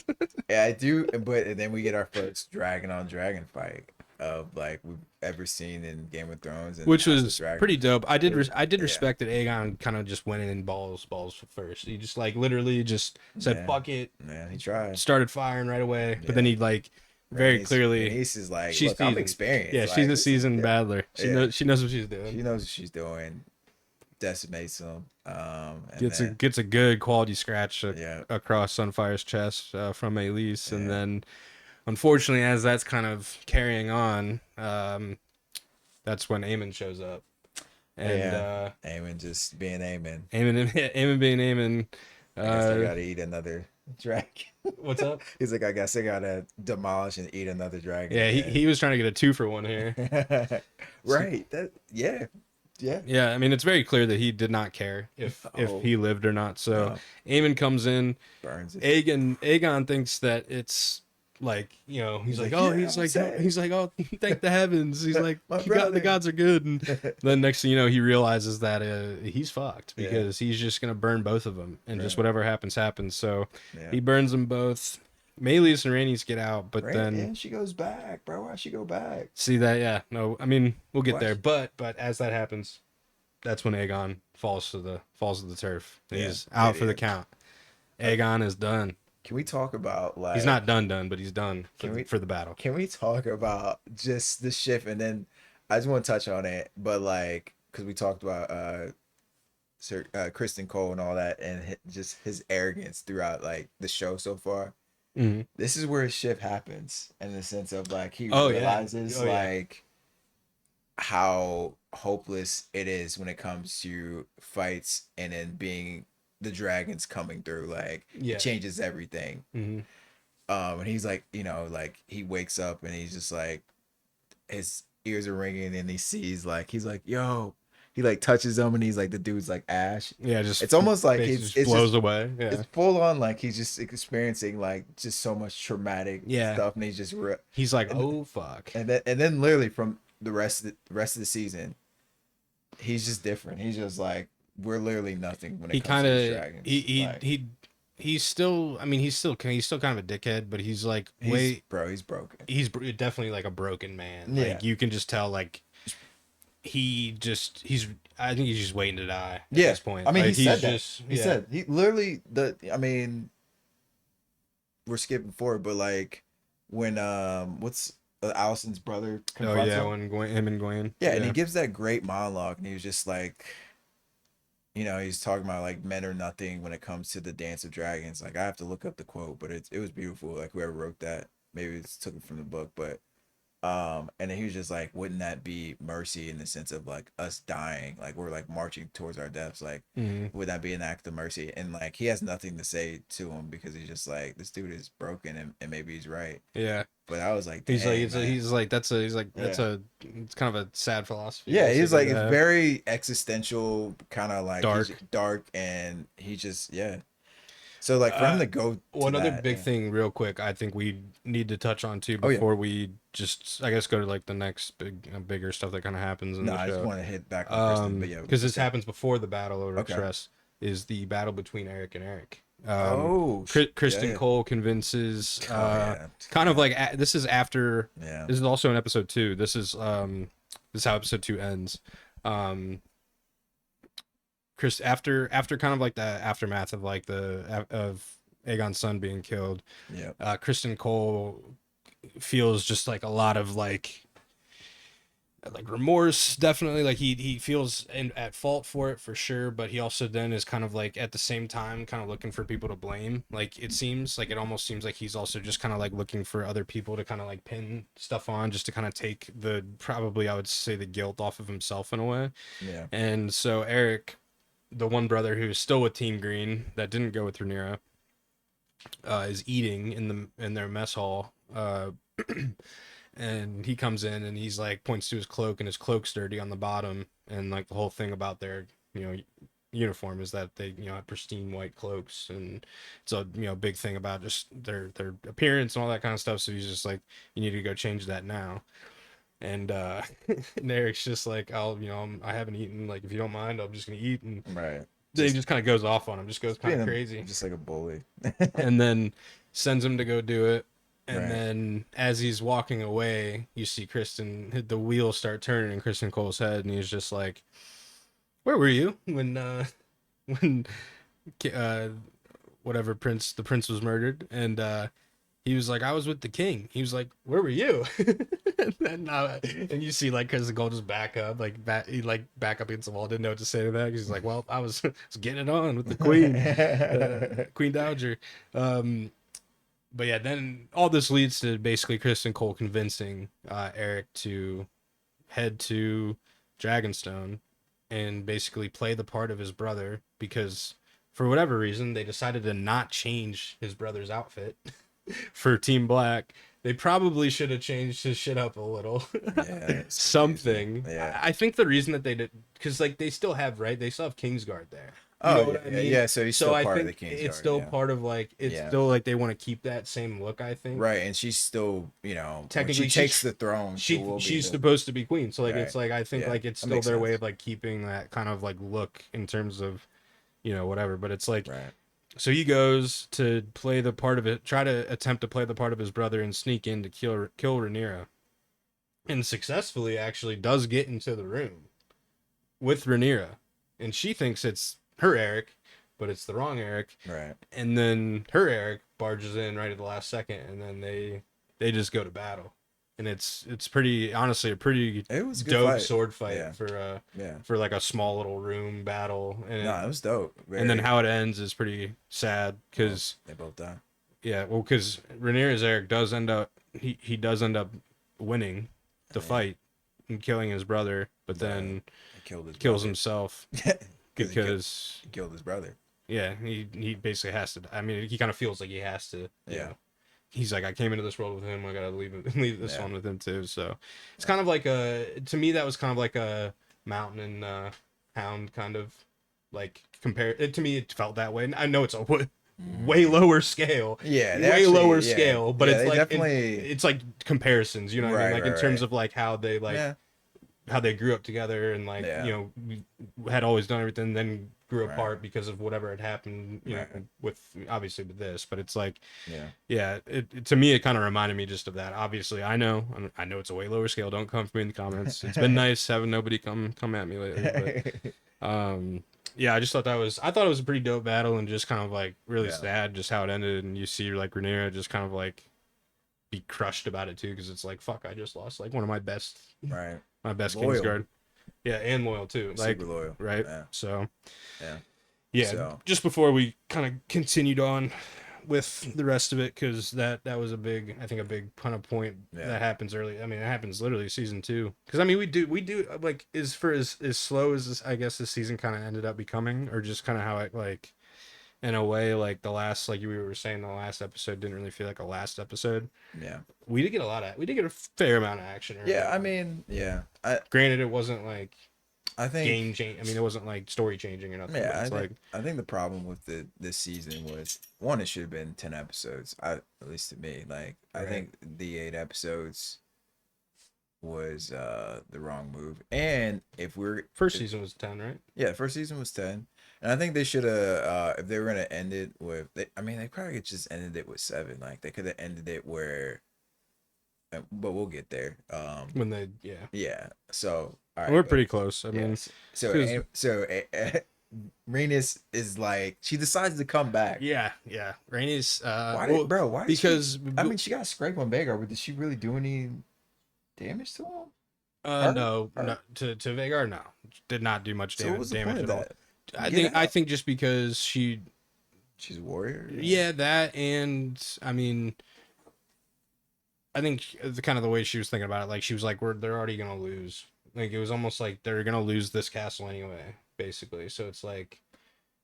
Yeah, I do, but then we get our first dragon on dragon fight of like we've ever seen in Game of Thrones, which was pretty dope. I did respect that Aegon kind of just went in balls first. He just like literally just said fuck it. Yeah, he tried. Started firing right away, but then he like very clearly. Rhaenys is like, look, I'm experienced. Yeah, she's a seasoned battler. She knows what she's doing. She knows what she's doing. Decimates him. Gets a good quality scratch across Sunfire's chest from Elise, and then. Unfortunately, as that's kind of carrying on, that's when Aemon shows up. And Aemon just being Aemon. Aemon being Aemon. I guess I gotta eat another dragon. What's up? He's like, I guess I gotta demolish and eat another dragon. Yeah, he was trying to get a 2-for-1 here. Right. Yeah. I mean, it's very clear that he did not care if he lived or not. So Aemon comes in, burns it. Aegon thinks that it's like, you know, he's like, like, oh, "Yeah, I'm sad." he's like, oh, thank the heavens. He's like, My the brother. gods are good. And then next thing you know, he realizes that he's fucked Yeah. because he's just gonna burn both of them, and just Right. whatever happens happens. So Yeah. he burns them both. Maelius and Rhaenys get out, but Right. then And she goes back, bro. Why she go back? see that, yeah, no, I mean, we'll get Why? there, but as that happens, that's when Aegon falls to the turf. Yeah. He's out for the Idiot. count. Aegon is done. Can we talk about He's like? not done, but he's done Can we? for the battle. Can we talk about just the shift, and then I just want to touch on it, but like, because we talked about Sir Kristen Cole and all that, and just his arrogance throughout like the show so far. Mhm. This is where his shift happens in the sense of like he Oh, yeah. realizes Oh, yeah. like how hopeless it is when it comes to fights, and then being the dragons coming through, like Yeah. it changes everything. Mhm. And he's like, you know, like he wakes up and he's just like, his ears are ringing, and he sees like, he's like, yo, he like touches him, and he's like, the dude's like Ash. Yeah, just It's almost like basically it's blows just away. Yeah, it's full on like he's just experiencing like just so much traumatic Yeah. stuff, and he's just he's like, and- oh fuck. and then literally from the rest of the season, he's just different. He's just like, we're literally nothing when it He comes kind to these of dragons. he Like, he's still. I mean, he's still kind of a dickhead, but he's like he's broken. He's definitely like a broken man. Yeah. Like you can just tell. Like he's. I think he's just waiting to die at Yeah. this point. I mean, like, he said that. just, He said he literally I mean, we're skipping forward, but like when what's Allison's brother Oh confronts yeah, him? when him and Gwen. Yeah, and he gives that great monologue, and he was just like, you know, he's talking about like men are nothing when it comes to the Dance of Dragons. Like I have to look up the quote, but it was beautiful. Like whoever wrote that, maybe it's took it from the book, but and then he was just like, wouldn't that be mercy in the sense of like us dying, like we're like marching towards our deaths, like Mhm. would that be an act of mercy? And like he has nothing to say to him because he's just like, this dude is broken, and maybe he's right. Yeah. But I was like, He's like, "Dang, man." he's like, that's Yeah. it's kind of a sad philosophy. Yeah, he's like, basically, to it's have. very existential, kind of like Dark. dark, and he just, yeah. So like for him to go to One other that, big yeah. thing, real quick, I think we need to touch on too Oh, yeah. before we just, I guess, go to like the next bigger stuff that kind of happens in No, the I just show. want to hit back on Kristen, but yeah, Because this happens before the battle over Okay. Tress, is the battle between Eric and Eric. yeah. Kristen Cole convinces, Oh, yeah. kind of like this is after. Yeah. This is also in episode 2. This is how episode 2 ends. Chris, after kind of like the aftermath of like of Aegon's son being killed, Yeah. Kristen Cole feels just like a lot of like remorse, definitely. Like he feels at fault for it for sure, but he also then is kind of like at the same time kind of looking for people to blame. Like it almost seems like he's also just kind of like looking for other people to kind of like pin stuff on, just to kind of take probably I would say the guilt off of himself in a way. Yeah. And so Eric, the one brother who's still with Team Green that didn't go with Rhaenyra, is eating in their mess hall. And he comes in and he's like points to his cloak, and his cloak's dirty on the bottom. And like the whole thing about their uniform is that they have pristine white cloaks, and it's a big thing about just their appearance and all that kind of stuff. So he's just like, you need to go change that now. And and Eric's just like, I haven't eaten, like if you don't mind, I'm just gonna eat. And Right. then he just kind of goes off on him, just goes kind of crazy, just like a bully. and then sends him to go do it. And Right. then as he's walking away, you see the wheels start turning in Kristen Cole's head, and he's just like, where were you when whatever the prince was murdered? And he was like, I was with the king. He was like, where were you? and you see like Kristen Cole just back up against the wall, didn't know what to say to that, because he's like, well, I was getting it on with the queen, Queen Dowager. But yeah, then all this leads to basically Kristen Cole convincing Eric to head to Dragonstone and basically play the part of his brother, because for whatever reason they decided to not change his brother's outfit for Team Black. They probably should have changed his shit up a little. Yeah, something. Yeah. I think the reason that they did, because like they still have Kingsguard there. You know Oh what I yeah, mean? yeah. So he's So still I part of the think King's it's Guard. still Yeah, part of like it's yeah. still like they want to keep that same look. I think Right, and she's still, you know, when she technically takes the throne, she will be she's the supposed to be queen. So like it's right. like I think Yeah, like it's that still makes their way sense. of like keeping that kind of like look in terms of whatever. But it's like Right, so he goes to play the part of it, try to attempt to play the part of his brother and sneak in to kill Rhaenyra, and successfully actually does get into the room with Rhaenyra, and she thinks it's her Eric, but it's the wrong Eric. right. And then her Eric barges in right at the last second, and then they just go to battle, and it's pretty honestly a pretty It was a good dope fight. sword fight Yeah, yeah. for like a small little room battle, No, it was dope. and then Very how it ends is pretty sad well. because They both die. yeah, well, because Rhaenyra's Eric does end up he does end up winning the Yeah, fight and killing his brother, but but then he killed his kills brother himself because because he killed his brother. yeah, he basically has to. I mean, he kind of feels like he has to. Yeah, He's like, I came into this world with him. I gotta leave this yeah, one with him too. So it's kind of like to me that was kind of like a mountain and hound kind of like compare it to me. It felt that way. And I know it's a way lower scale, yeah. They way actually, lower yeah, scale, but yeah. it's They like definitely it's like comparisons. You know what I mean? right, Like in right, terms right. of like how they like Yeah, how they grew up together and like yeah, we had always done everything, then grew right, apart because of whatever had happened. right. With obviously with this, but it's like Yeah, yeah, to me it kind of reminded me just of that. Obviously, I know it's a way lower scale. Don't come for me in the comments. It's been nice having nobody come at me lately, but yeah, I thought it was a pretty dope battle and just kind of like really yeah, sad just how it ended, and you see like Rhaenyra just kind of like be crushed about it too because it's like fuck, I just lost like one of right. my best Loyal, Kingsguard. Yeah, and loyal too. Like super loyal. right. Yeah, So yeah. yeah, So just before we kind of continued on with the rest of it, because that was I think a big kind of point yeah, that happens early. I mean, it happens literally season 2. Because I mean, we do like is for as slow as this, I guess this season kind of ended up becoming, or just kind of how it like in a way like the last like you were saying the last episode didn't really feel like a last episode. yeah, We did get a fair amount of action early yeah. I on. mean, yeah. I Granted, it wasn't like I think game change. I mean, it wasn't like story changing or nothing. But yeah. it's like I think the problem with this season was one. It should have been 10 episodes. At least to me. Like I right. think the 8 episodes was the wrong move. And if we're First season was 10, right? yeah, first season was 10. And I think they should have if they were gonna end it with I mean they probably could just ended it with 7. Like they could have ended it where but we'll get there. When they yeah, Yeah. So all right, we're but pretty close. I mean, yes. So because Rhaenys is like she decides to come back. yeah, Rainey's Why did she because I mean she got scraped on Vhagar, but did she really do any damage to him? Her? no Her? to Vhagar no did not do much So what was the point damage of at all. that? I Get think out. just because She's a warrior. yeah, that, and I mean I think the kind of the way she was thinking about it, like she was like they're already gonna lose. Like it was almost like they're gonna lose this castle anyway, basically. So it's like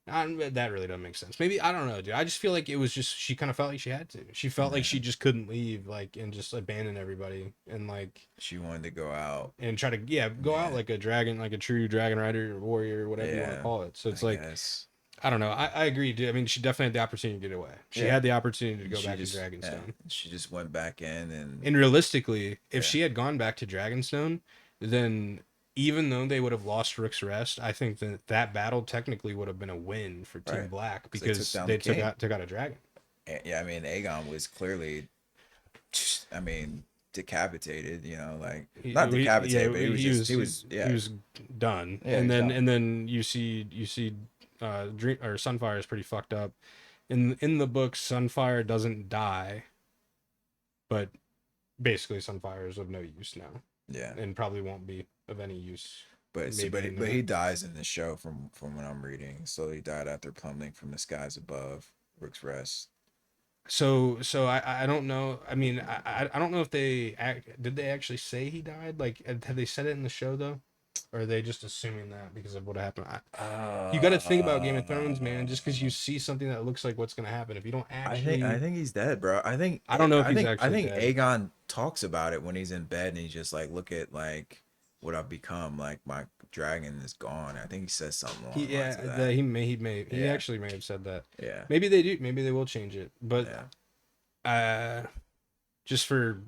that really doesn't make sense. Maybe I don't know, dude. I just feel like it was just she kind of felt like she had to. She felt like she Yeah. just couldn't leave, like, and just abandon everybody, and like She wanted to go out. and try to go out Yeah. like a dragon, like a true dragon rider or warrior or whatever you want to Yeah. call it. So it's I like guess. I don't know. I agree, dude. I mean, she definitely had the opportunity to get away. She Yeah. had the opportunity to go She back just to yeah, Dragonstone. she just went back in and And realistically, if Yeah. she had gone back to Dragonstone, then even though they would have lost Rick's Rest, I think that battle technically would have been a win for Team Right. Black 'Cause they took because down they the king. took out a dragon. Yeah, I mean Aegon was clearly I mean decapitated, like not decapitated, but he was he was done. Yeah, And he's then done. you see Dream or Sunfire is pretty fucked up. In the book, Sunfire doesn't die, but basically Sunfire is of no use now, Yeah. and probably won't be of any use. But Maybe but he dies in the show from what I'm reading. So he died after plummeting from the skies above Rook's Rest. So I don't know. I mean, I don't know if did they actually say he died? Like, have they said it in the show though, or are they just assuming that because of what happened? You got to think about Game of Thrones, man. Just because you see something that looks like what's gonna happen, if you don't actually, I think he's dead, bro. I don't know if he's I actually think dead. Aegon talks about it when he's in bed and he's just like, look at like what I've become, like my dragon is gone. I think he says something along He the lines yeah, of that. he Yeah. actually may have said that. Yeah. Maybe they do. Maybe they will change it. But Yeah. just for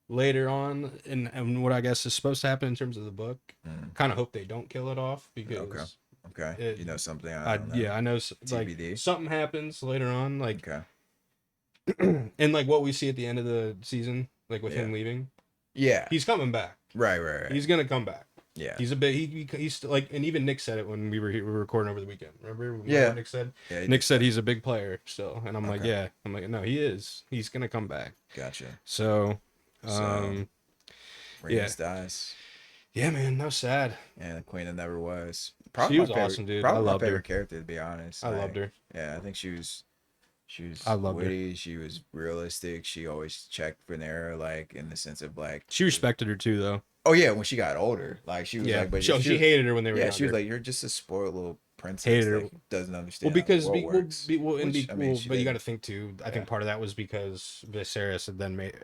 later on, and what I guess is supposed to happen in terms of the book, Mm. kind of hope they don't kill it off Okay. because Okay. it, You know something I don't know. I know like TBD. something happens later on, like Okay. and like what we see at the end of the season, like with Yeah. him leaving, Yeah. he's coming back. Right. Right. Right. He's gonna come back. Yeah. He's a bit. He's like, and even Nick said it when we were recording over the weekend. Remember Yeah. what Nick said? Yeah. He Nick did said say. he's a big player still, and I'm like, Okay. yeah. I'm like, no, he is. He's gonna come back. Gotcha. So, So yeah, Rhaenys dies, yeah, man, no sad. and the Queen that never was. She was awesome, dude. I Probably my loved her. favorite character, to be honest. I Like, loved her. yeah, I think she was I loved her. witty. She was realistic. She always checked Rhaenyra, like in the sense of like She respected her too, though. oh yeah, when she got older, like she was Yeah, like, but she hated her when they were yeah, younger. she was like, you're just a spoiled little princess Hated her. that doesn't understand. Well, because how the world works. but you got to think too. I Yeah. think part of that was because Viserys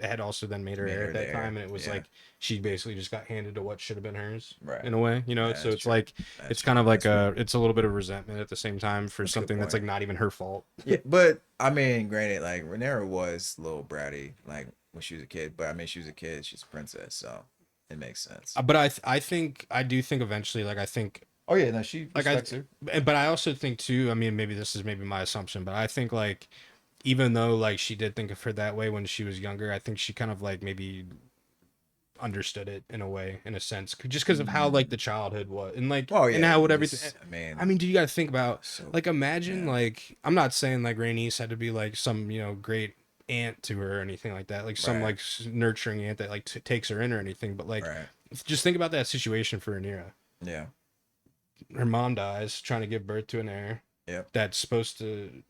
had also then made her Made heir her at that the time, heir, and it was yeah. like she basically just got handed to what should have been hers, Right. in a way, you know. Yeah, So that's it's true. like That's it's true. kind of like That's it's a little bit of resentment at the same time for That's a good something that's like point. not even her fault. Yeah, but I mean, granted, like Rhaenyra was a little bratty, like when she was a kid. But I mean, she was a kid; she's a princess, so it makes sense. But I do think eventually, like I think Oh yeah, no, she like respects her. but I also think too. I mean, maybe this is maybe my assumption, but I think like even though like she did think of her that way when she was younger, I think she kind of like maybe understood it in a way, in a sense, just because of how like the childhood was, and like Oh yeah, and how it would was- everything. I mean, I mean, do you got to think about so like imagine yeah. like I'm not saying like Rhaenys had to be like some great aunt to her or anything like that, like some Right. like nurturing aunt that like takes her in or anything, but like right, just think about that situation for Rhaenyra. yeah, Her mom dies trying to give birth to an heir. Yep. That's supposed to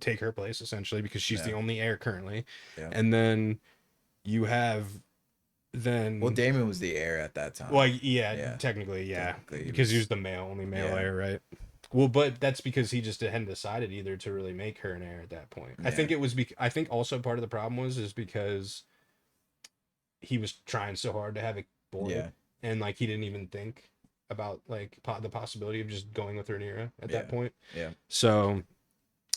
take her place essentially because she's the Yeah. only heir currently. Yeah. And then you have well, Damon was the heir at that time. well yeah, Yeah. Technically Technically, he because he was- was the only male Yeah. heir, right? Well, but that's because he just hadn't decided either to really make her an heir at that point. I Yeah. think it was I think also part of the problem is because he was trying so hard to have a boy, Yeah. and like he didn't even think about like the possibility of just going with Rhaenyra at that Yeah. point. Yeah. So,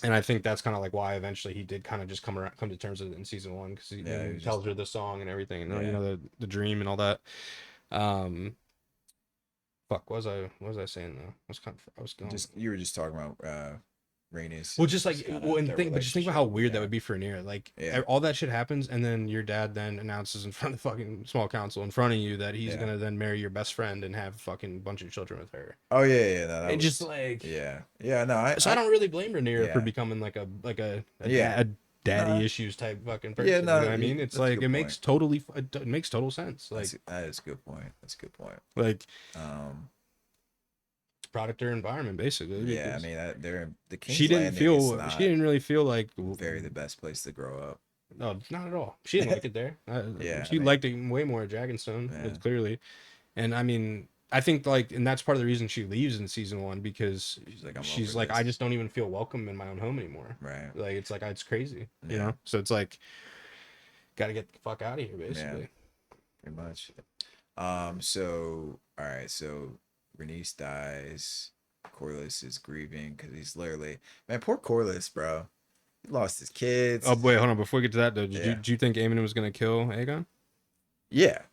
and I think that's kind of like why eventually he did kind of just come to terms with it in season 1 because he, Yeah, he he was tells her the song and everything, and Yeah. the dream and all that. Fuck, what was I saying though? I was going. You were just talking about Rhaenys. Well, just like kinda and their but just think about how relationship. weird Yeah. that would be for Rhaenyra. Like Yeah. all that shit happens, and then your dad then announces in front of the fucking small council in front of you that he's Yeah. gonna then marry your best friend and have fucking bunch of children with her. Oh yeah, no, that And was, just like yeah, no, I don't really blame Rhaenyra for Yeah. becoming like a Yeah. a daddy No. issues type fucking person. Yeah, no, you know what I mean? It's that's a like good it makes it makes total sense. Like that is a good point. That's a good point. like Um, product or environment basically. yeah, I because mean, they're the King's she didn't Landing is feel not she didn't really feel like very the best place to grow up. No, not at all. She didn't like it there. Yeah, She I mean- liked it way more at Dragonstone, Yeah. clearly. And I mean, I think like, and that's part of the reason she leaves in season 1 because She's like, I just don't even feel welcome in my own home anymore. right. Like it's like it's crazy, you Yeah. know. So it's like, gotta get the fuck out of here, basically. Pretty much. So all right. So Rhaenys dies. Corlys is grieving because he's literally man. Poor Corlys, bro. He lost his kids. Oh wait, hold on. Before we get to that though, Yeah. did you think Aemon was gonna kill Aegon? Yeah.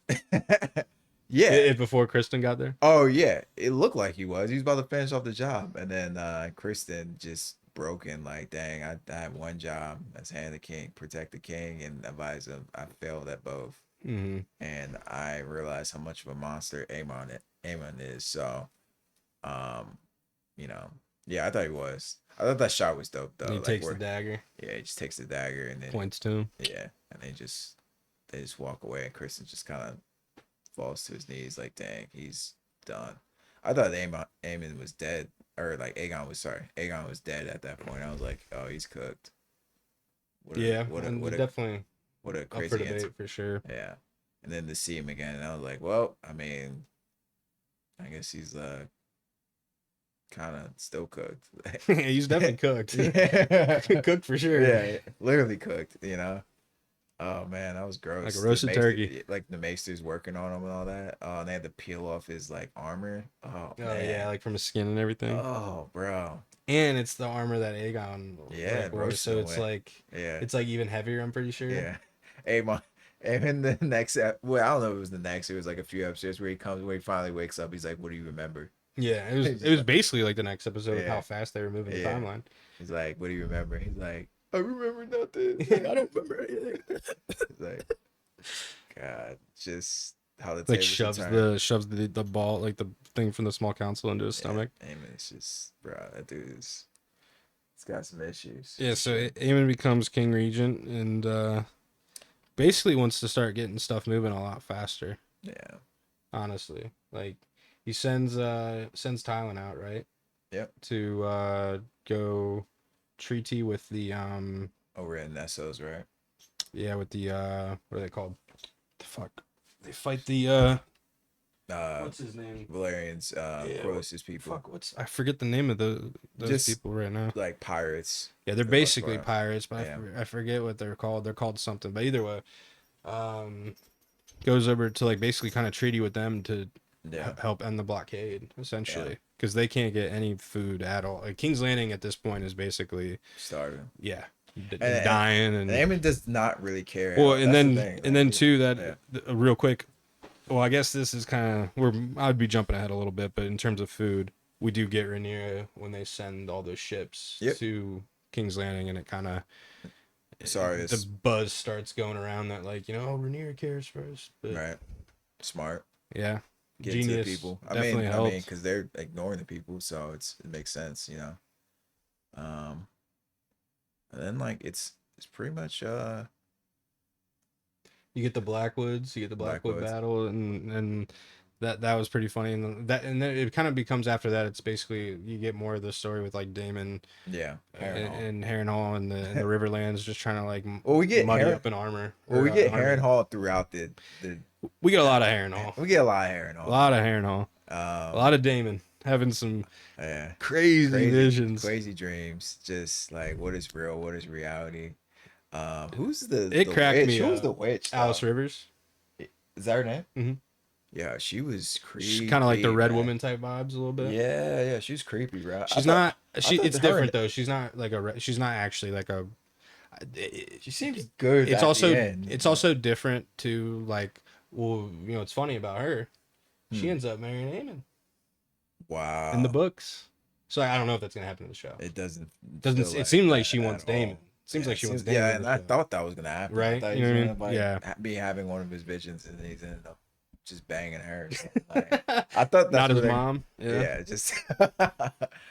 Yeah. Before Kristen got there. Oh yeah. It looked like he was. He was about to finish off the job, and then Kristen just broken. Like, dang, I had one job as hand the king, protect the king, and advise him. I failed at both. Mm-hmm. And I realized how much of a monster Aemon is. So, yeah, I thought he was. I thought that shot was dope though. He Like, takes the dagger, yeah, he just takes the dagger and then points to him. yeah, and they just walk away, and Kristen just kind of falls to his knees, like, dang, he's done. I thought Aemon was dead, or like Aegon was dead at that point. I was like, oh, he's cooked. What Definitely a up for crazy debate answer. for sure. Yeah. And then to see him again, and I was like, well, I mean, I guess he's kind of still cooked. He's definitely cooked. Yeah. Cooked for sure. Yeah, literally cooked, Oh man, that was like a gross. roasted turkey. Like the maesters working on him and all that. Oh, and they had to peel off his like armor. Oh Oh yeah, man. like from his skin and everything. Oh bro. And it's the armor that Aegon Yeah, like wore, roasted so him with. Yeah. it's like even heavier. I'm pretty sure. Yeah. Hey, and in the next, well, I don't know if it was the next. It was like a few episodes where he finally wakes up. He's like, "What do you remember?" Yeah, He's it just was like, basically like the next episode of how "Yeah, fast they were moving the yeah." timeline. He's like, "What do you remember?" He's like, "I remember nothing. Like, I don't remember anything." He's like, God, just how the Like tables have turned. shoves the ball, like the thing from the small council, into his Yeah, stomach. Eamon is just, bro. That dude is. He's got some issues Yeah, for so sure. Aemon becomes king regent and basically wants to start getting stuff moving a lot faster. Yeah. Honestly, like he sends Tylan out, right, Yep. to go treaty with the Over in Nessos, right? yeah, with the what are they called? The fuck. They fight the what's his name? Valerian's, Yeah, Corlys's people. fuck, what's I forget the name of those Just people right now. like pirates. Yeah, they're For the most basically part. pirates, but Yeah. I forget what they're called. They're called something, but either way, um, goes over to like basically kind of treaty with them to Yeah. help end the blockade, Yeah. essentially, because they can't get any food at all. Like King's Landing at this point is basically Starving. yeah, And dying and and Aemon does not really care. well, That's the thing. and Like, then too that yeah. real quick. Well, I guess this is kind of where I'd be jumping ahead a little bit, but in terms of food, we do get Rhaenyra when they send all those ships Yep. to King's Landing, and it kind of Sorry, the buzz starts going around that like Rhaenyra cares first, but right. Smart. yeah, Get genius. to the people. Definitely helped. Because they're ignoring the people, so it makes sense, you know. And then like it's pretty much You get the Blackwoods, you get the Blackwood Blackwoods. battle, and that was pretty funny. And then it kind of becomes after that. It's basically you get more of the story with like Daemon Yeah. and Harrenhal and the Riverlands just trying to like Well, we get muddy up in armor. Well, or, we get army. Harrenhal throughout the. We get a lot of Harrenhal. We get a lot of Harrenhal. A lot of Harrenhal. A lot of Daemon having some Yeah. crazy visions. Crazy dreams. Just like what is real, what is reality. Who's It the cracked witch? me Who's up. the witch? Alice Rivers. Is that her name? Mhm. Yeah, she was creepy. Kind of like the Red man. Woman type vibes a little bit. Yeah, she's creepy, bro. She's not. She. thought It's her different and- though. She's not like she's not actually like a. She seems good. It's at also. the end. It's also different to like. Well, it's funny about her. She ends up marrying Aemon Wow. in the books. So I don't know if that's gonna happen in the show. It doesn't. Doesn't. feel It like seemed like that she wants at all. Daemon. Seems like she wants Daemon. Yeah, in and the I show. thought that was gonna happen. Right? I thought You he know was what I gonna mean? like Yeah. be having one of his visions, and he's gonna end up just banging her. Like, I thought that's Not his what they- mom. Yeah. Yeah, just oh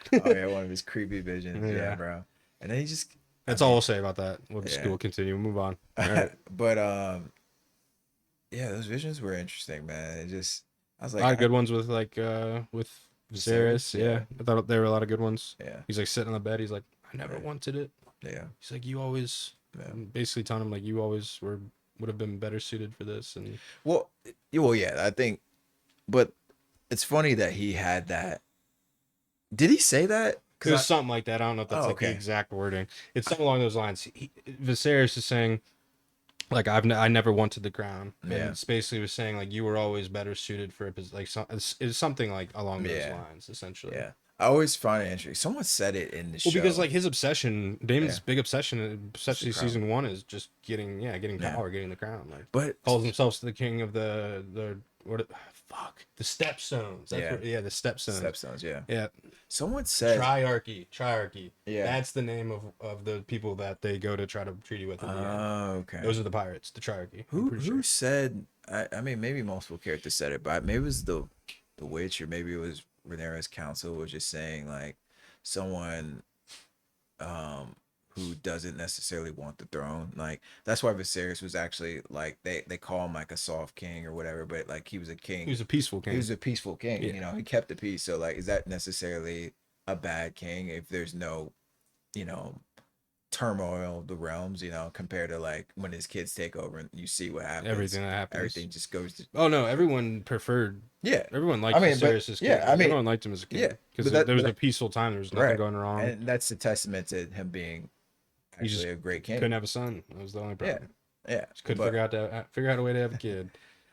yeah, one of his creepy visions. Yeah, Yeah. bro. And then he just That's all we'll say about that. We'll just Yeah. we'll continue. We'll move on. All right. but yeah, those visions were interesting, man. It just I was A like lot of good ones with with Viserys, Viserys. Yeah. yeah. I thought there were a lot of good ones. Yeah, He's like sitting on the bed. He's like, I never Right. wanted it. yeah, He's like, you always, yeah. basically telling him like you always would have been better suited for this. And Well, yeah, I think, but it's funny that he had that. Did he say that? it was something like that. I don't know if that's Oh, like the okay. exact wording. It's something along those lines. Viserys is saying, like I never wanted the crown. And Yeah. it's basically was saying like you were always better suited for a like it's something like along those Yeah. lines essentially. Yeah, I always find it interesting. Someone said it in the show. Well, because like his obsession, Damon's Yeah. big obsession, especially crown. season 1, is just getting Yeah. power, getting the crown. Like but calls himself the king of the the stepstones. That's Yeah. the stepstones. Stepstones, yeah. Yeah, Someone said, triarchy. Yeah. That's the name of the people that they go to try to treaty with. In the end. okay. Those are the pirates, the triarchy. I'm Who pretty sure. said? I mean, maybe multiple characters said it, but maybe it was the witch, or maybe it was Rhaenyra's council was just saying like someone who doesn't necessarily want the throne. Like that's why Viserys was actually like they call him like a soft king or whatever, but like he was a king. He was a peaceful king. He was a peaceful king. Yeah. You know, he kept the peace. So like, is that necessarily a bad king if there's no, turmoil of the realms? Compared to like when his kids take over and you see what happens. Everything that happens. Everything just goes to Oh no, everyone preferred. yeah. Everyone liked I mean, but- Viserys as king. yeah, I mean, everyone liked him as a king. yeah, because but there was that- a peaceful time. There was nothing Right. going wrong. And that's a testament to him being He just actually a great king. Couldn't have a son. That was the only Yeah. problem. Yeah, Just couldn't but figure out a way to have a kid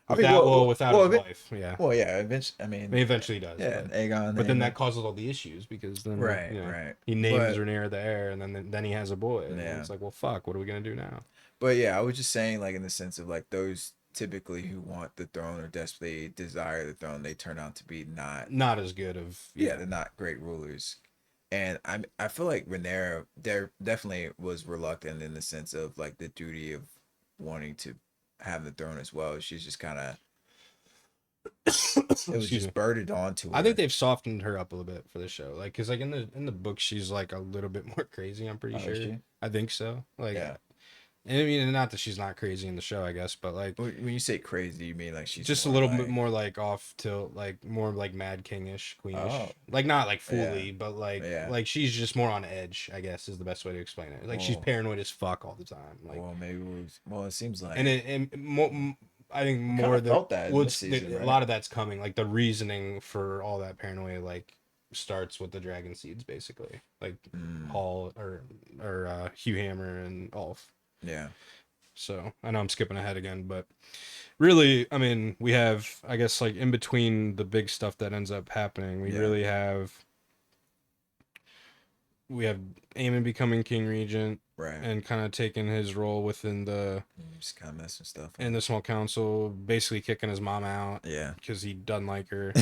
I mean, without his wife. Yeah, well, yeah. Eventually, I I mean, mean, eventually he does, yeah, Aegon, but then that Aemon. causes all the issues because then Right, right. he names But Rhaenyra the heir, and then he has a boy, and then yeah, it's like, well, fuck, what are we gonna do now? but yeah, I was just saying, like in the sense of like those typically who want the throne or desperately desire the throne, they turn out to be not. Not as good of Yeah, they're not great rulers. And I feel like Rhaenyra there definitely was reluctant in the sense of like the duty of wanting to have the throne as well. She's just kind of it was excuse me. just burdened onto I think her. they've softened her up a little bit for the show, like because like in the book she's like a little bit more crazy. I'm pretty Oh, is sure. she? I think so. Like, Yeah. and I mean, not that she's not crazy in the show, I guess, but like When you say crazy, you mean like she's just a more little bit like, more like off to like more like Mad Kingish, oh, Queenish. Like not like yeah, fully, but like yeah. she's just more on edge, I guess is the best way to explain it. Like she's Well, paranoid as fuck all the time. Like well, maybe it was, well, it seems and like it more, I think we kind more of the felt that in this what's season, a right? lot of that's coming. Like the reasoning for all that paranoia like starts with the dragon seeds basically. Like Mm, Hall or Hugh Hammer and Ulf. yeah, So I know I'm skipping ahead again, but really, I mean, we have, I guess, like in between the big stuff that ends up happening, yeah, we have Aemon becoming king regent right. and kind of taking his role within Just kind of messing stuff in up. the small council, basically kicking his mom out Yeah. because he doesn't like her.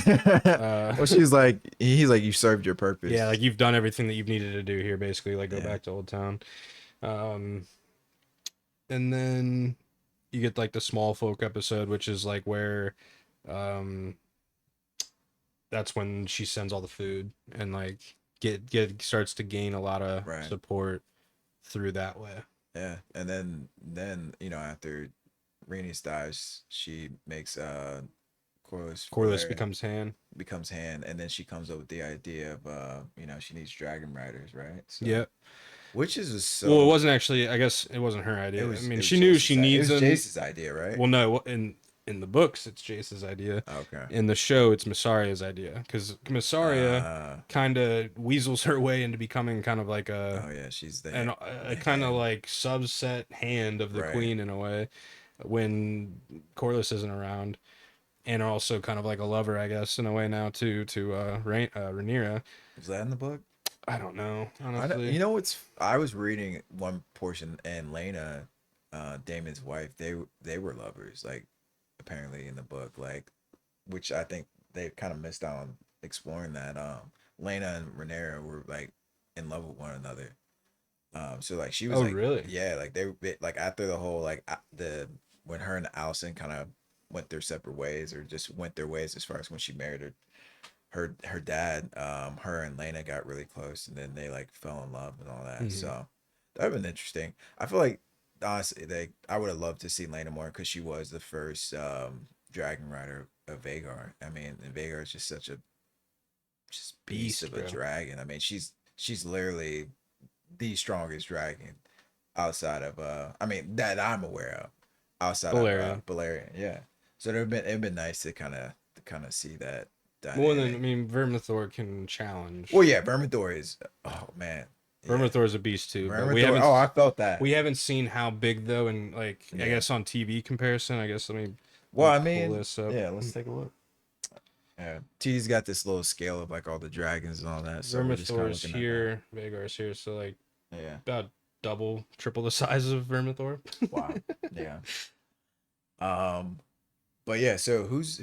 Uh, Well, she's like, he's like, you served your yeah, purpose. like you've done everything that you've needed to do here, basically. Like go Yeah, back to Old Town. Um, and then you get like the small folk episode, which is like where um that's when she sends all the food and like get starts to gain a lot of right. support through that way. Yeah, and then after Rhaenys dies, she makes Corlys Corliss Velaryon becomes Han. becomes hand, and then she comes up with the idea of she needs dragon riders, right? So Yeah. which is just Well, it so wasn't actually. I guess it wasn't her it idea. I was mean, it was she knew she It needs was them. Jace's idea, right? Well, no, in the books, it's Jace's idea. Okay. In the show, it's Myssaria's idea because Myssaria Uh kind of weasels her way into becoming kind of like oh yeah, she's a the kind of hand, like subset hand of the right? queen in a way when Corliss isn't around, and also kind of like a lover, I guess, in a way now to Rhaenyra. Was that in the book? I don't know, I don't, honestly. I was reading one portion, and Lena, Damon's wife, they were lovers, like apparently in the book, like which I think they kind of missed out on exploring that. Lena and Rhaenyra were like in love with one another. So like she was Oh, like, really? yeah, like like after the whole like the when her and Allison kind of went their separate ways or just went their ways as far as when she married her dad, her and Lena got really close, and then they like fell in love and all that. Hmm. So that would have been interesting. I feel like honestly, I would have loved to see Lena more because she was the first dragon rider of Vagar. I mean, and Vagar is just such a just beast Beast, of a bro. dragon. I mean, she's literally the strongest dragon outside of I mean that I'm aware of outside of Valerian. Balerion. Yeah. So it'd been nice to kind of see that More than I dynamic. mean, Vermithor can challenge. Well, yeah, Vermithor is. Oh man, yeah, Vermithor is a beast too, but Vermithor. Oh, I felt that. we haven't seen how big though, and like I Yeah. guess on TV comparison, I guess let Well, me I pull mean, this up. yeah. Let's take a look. Yeah, T's got this little scale of like all the dragons and all that, so we're just kind of Vermithor's looking at that. here, Vagar's here, so like Yeah. about double, triple the size of Vermithor. Wow. Yeah. Um. But yeah. So who's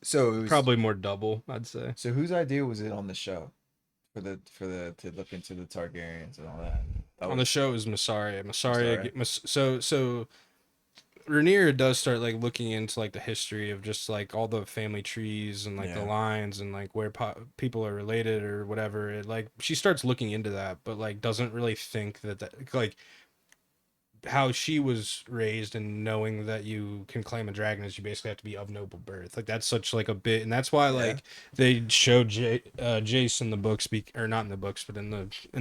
so it was Probably more double, I'd say. so whose idea was it on the show for the to look into the Targaryens and all that? That On the was show it was Massaria. I'm sorry. So Rhaenyra does start like looking into like the history of just like all the family trees and like the Yeah. lines and like where people are related or whatever. It, like she starts looking into that, but like doesn't really think that like how she was raised and knowing that you can claim a dragon is you basically have to be of noble birth. Like that's such like a bit, and that's why Yeah. like they showed Jace in the books, or not in the books, but in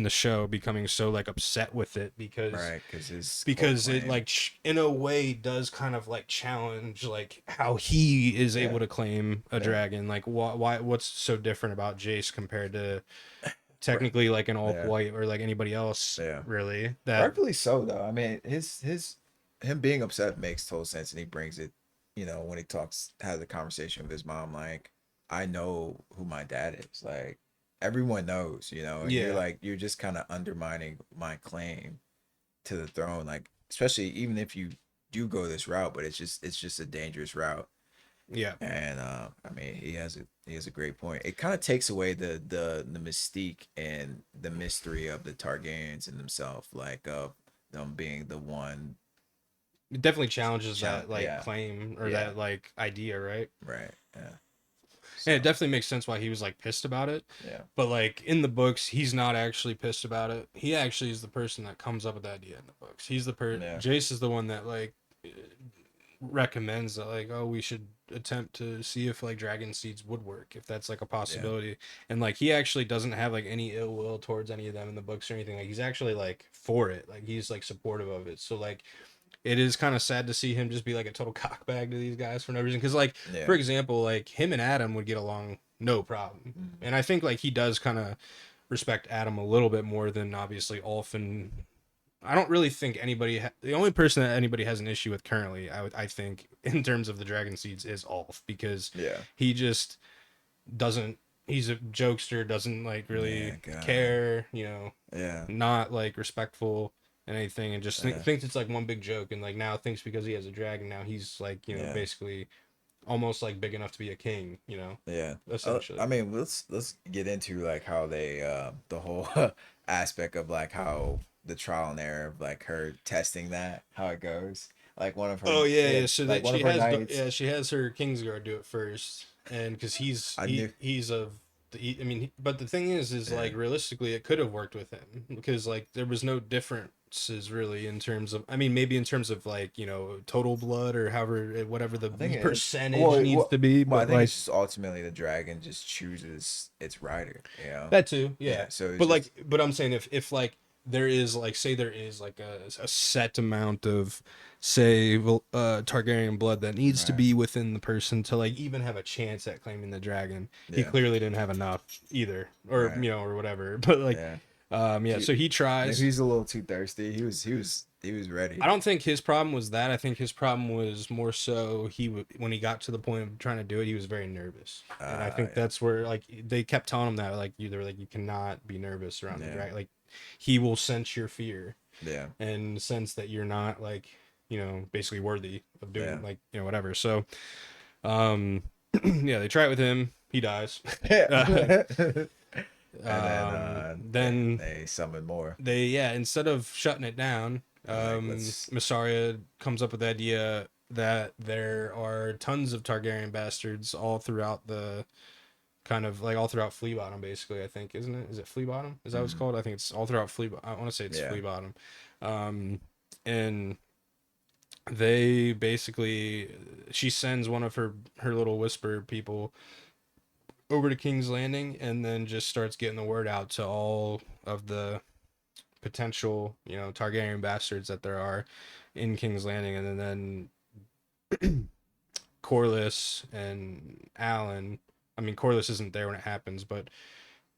the show becoming so like upset with it Right. Because his whole because it claim. like in a way does kind of like challenge like how he is Yeah. able to claim a Yeah. dragon. Like why what's so different about Jace compared to Right. technically like an all Yeah. white or like anybody else Yeah. really that Rightfully so, though. I mean, his him being upset makes total sense, and he brings it, when he has a conversation with his mom, like, I know who my dad is, like, everyone knows, and you're Yeah, like, you're just kind of undermining my claim to the throne, like, especially even if you do go this route, but it's just a dangerous route. yeah. And I mean, he has a great point. It kind of takes away the mystique and the mystery of the Targaryens and themselves, like of them being the one. It definitely challenges that like Yeah, claim or yeah, that like idea, right? right, yeah. And it So definitely makes sense why he was like pissed about it. yeah, But like in the books, he's not actually pissed about it. He actually is the person that comes up with the idea in the books. He's the yeah, Jace is the one that like recommends that like, oh, we should attempt to see if like dragon seeds would work, if that's like a yeah, possibility. And like he actually doesn't have like any ill will towards any of them in the books or anything. Like he's actually like for it. Like he's like supportive of it. So like it is kind of sad to see him just be like a total cockbag to these guys for no reason. Because like yeah. for example, like him and Adam would get along no problem, Mhm. and I think like he does kind of respect Adam a little bit more than obviously Ulf. And I don't really think anybody. The only person that anybody has an issue with currently, I think, in terms of the Dragon Seeds, is Ulf because Yeah, he just doesn't. He's a jokester, doesn't like yeah, really God, care. You know, yeah, not like respectful and anything, and just yeah, thinks it's like one big joke, and like now thinks because he has a dragon, now he's like yeah, basically almost like big enough to be a king. yeah. I Essentially. mean, let's get into like how they the whole aspect of like how the trial and error of like her testing that, how it goes. Like one of her, Oh yeah, yeah, yeah. So like that one of her nights. yeah, she has her Kingsguard do it first, and because I knew, he's of I mean, but the thing is yeah, like realistically, it could have worked with him because like there was no differences really in terms of, I mean, maybe in terms of like total blood or however whatever the I think percentage needs to be, well, I but think like it's just ultimately the dragon just chooses its rider, that too, yeah. Yeah, so it's But just like, but I'm saying if like there is like say there is like a set amount of say Targaryen blood that needs to right, be within the person to like even have a chance at claiming the dragon. He yeah, clearly didn't have enough either, or right, or whatever. But like, yeah. yeah. He, So he maybe tries. he's a little too thirsty. He was ready. I don't think his problem was that. I think his problem was more so when he got to the point of trying to do it, he was very nervous, and I think Yeah, that's where like they kept telling him that like they were like you cannot be nervous around the yeah, dragon. Like he will sense your fear yeah, and sense that you're not like basically worthy of yeah. doing like whatever. So um yeah, they try it with him. He dies. uh, And then then they summon more. they instead of shutting it down, They're like, let's Massaria comes up with the idea that there are tons of Targaryen bastards all throughout the kind of like all throughout Flea Bottom, basically. I think, isn't it? Is it Flea Bottom? Is that what it's mm, called? I think it's all throughout Flea. I want to say it's yeah, Flea Bottom, and they basically she sends one of her little whisper people over to King's Landing, and then just starts getting the word out to all of the potential Targaryen bastards that there are in King's Landing. And then Corlys and Alan, I mean Corlys isn't there when it happens, but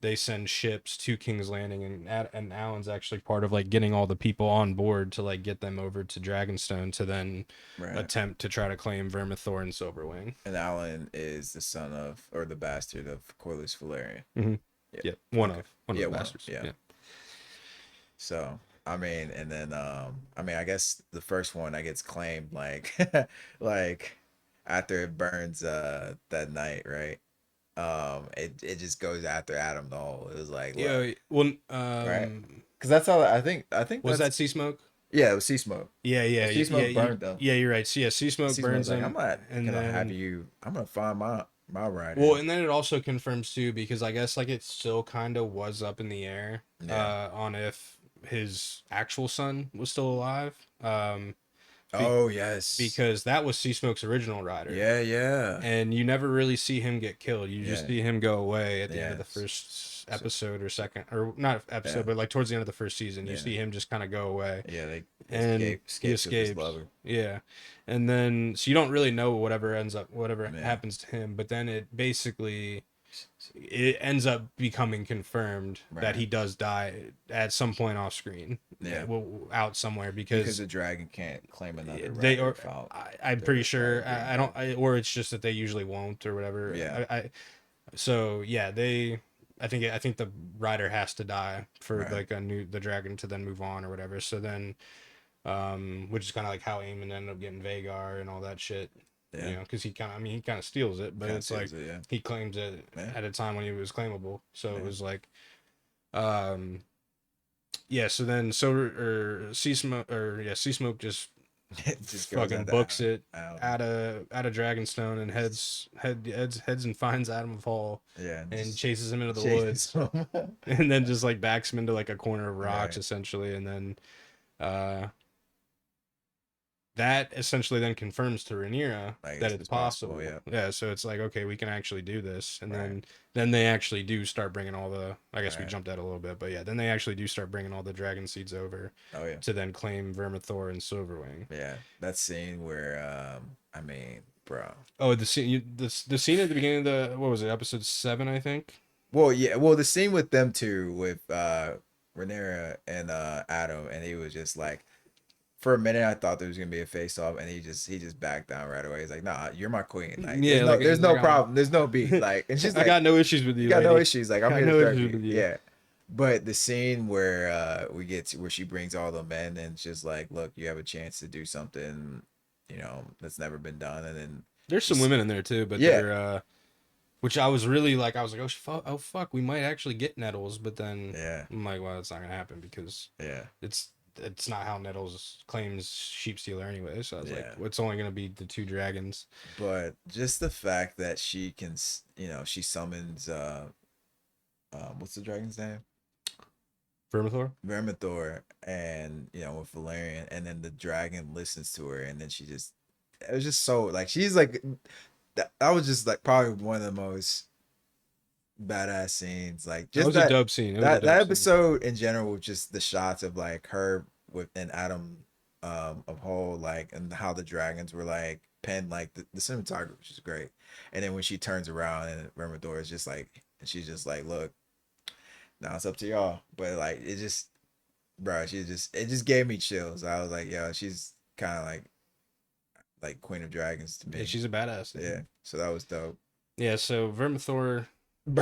they send ships to King's Landing, and Alan's actually part of like getting all the people on board to like get them over to Dragonstone to then right. attempt to try to claim Vermithor and Silverwing. And Alan is the son of, or the bastard of Corlys Velaryon. Mm-hmm. Yeah. Yeah, one Okay. of Yeah, the one of bastards. yeah. Yeah. So I mean, and then I mean, I guess the first one that gets claimed like like after it burns that night, right? It just goes after Adam the whole. It was like, look, Yeah. Well, right? Because that's all I think was that's, that Sea Smoke? yeah, it was Sea Smoke. Yeah, Well, yeah, Sea yeah, Smoke burned them. yeah. You're right. So yeah, Sea Smoke Sea Smoke's burns like, I'm him, not and gonna have then you. I'm gonna find my well, rider. and then it also confirms too, because I guess like it still kind of was up in the air, Yeah. on if his actual son was still alive, be- Oh yes. because that was Sea Smoke's original rider, Yeah, yeah, and you never really see him get killed. You just yeah, see him go away at the end of yeah. the first So, episode or second, or not yeah, episode, but like towards the end of the first season, you yeah, see him just kind of go away, yeah. They and he escapes with his escapes. lover. Yeah, and then so you don't really know whatever ends up, whatever Yeah. happens to him, but then it basically it ends up becoming confirmed that Right. he does die at some point off screen, Yeah. out somewhere, Because because the dragon can't claim another they rider or without I'm pretty the rider sure being I don't, there. or it's just that they usually won't or whatever. Yeah. So yeah, I think the rider has to die for Right. like the dragon to then move on or whatever. So then, which is kind of like how Eamon ended up getting Vagar and all that shit. Yeah. Because he kind of steals it, but Kind of it's like seals it. Yeah. he claims it Yeah. at a time when he was claimable. So it Yeah. was like, um, yeah. So then, Sea Smoke, Sea Smoke just It just goes fucking out books the it out. out of Dragonstone and heads and finds Adam of Hall Yeah. And and just chases him into the chases woods, him. and then just like backs him into like a corner of rocks Right. essentially, and then uh that essentially then confirms to Rhaenyra Like that it's it's possible. possible. Yeah. Yeah, so it's like, okay, we can actually do this, and Right. then they actually do start bringing all the. I guess we Right. jumped out a little bit, but yeah, then they actually do start bringing all the dragon seeds over Oh yeah. to then claim Vermithor and Silverwing. Yeah. That scene where I mean, bro. Oh, the scene at the beginning of the, what was it, episode 7, I think. Well, yeah. Well, the scene with them two, with Rhaenyra and Adam, and he was just like, for a minute, I thought there was gonna be a face off, and he just backed down right away. He's like, "Nah, you're my queen. Like, Yeah, like there's he's no like, problem. There's no beef. Like," and she's I like, got no issues with you, "You got no lady. issues. Like, I'm Got here to no serve issues you." with you. Yeah. But the scene where we get to where she brings all the men and it's just like, "Look, you have a chance to do something, that's never been done," and then There's some women in there too, but yeah, they're which I was really like, I was like, oh fuck, we might actually get Nettles, but then yeah, I'm like, well, it's not gonna happen because yeah, it's not how Nettles claims sheep stealer anyway. So I was like, yeah. well, it's only gonna be the two dragons. But just the fact that she can, she summons what's the dragon's name? Vermithor. Vermithor, and with Valerian, and then the dragon listens to her, and then it was just so like she's like that was just like probably one of the most badass scenes. Like That just was a dope scene. It was a that dope scene. episode in general, with just the shots of like her with and Adam of whole, like, and how the dragons were like penned, like the cinematography was just great. And then when she turns around and Vermithor is just like, and she's just like, look, now it's up to y'all. But like it just, bro, it just gave me chills. I was like, yo, she's kind of like Queen of Dragons to Yeah, me. she's a badass. Dude. Yeah, so that was dope. Yeah, so Vermithor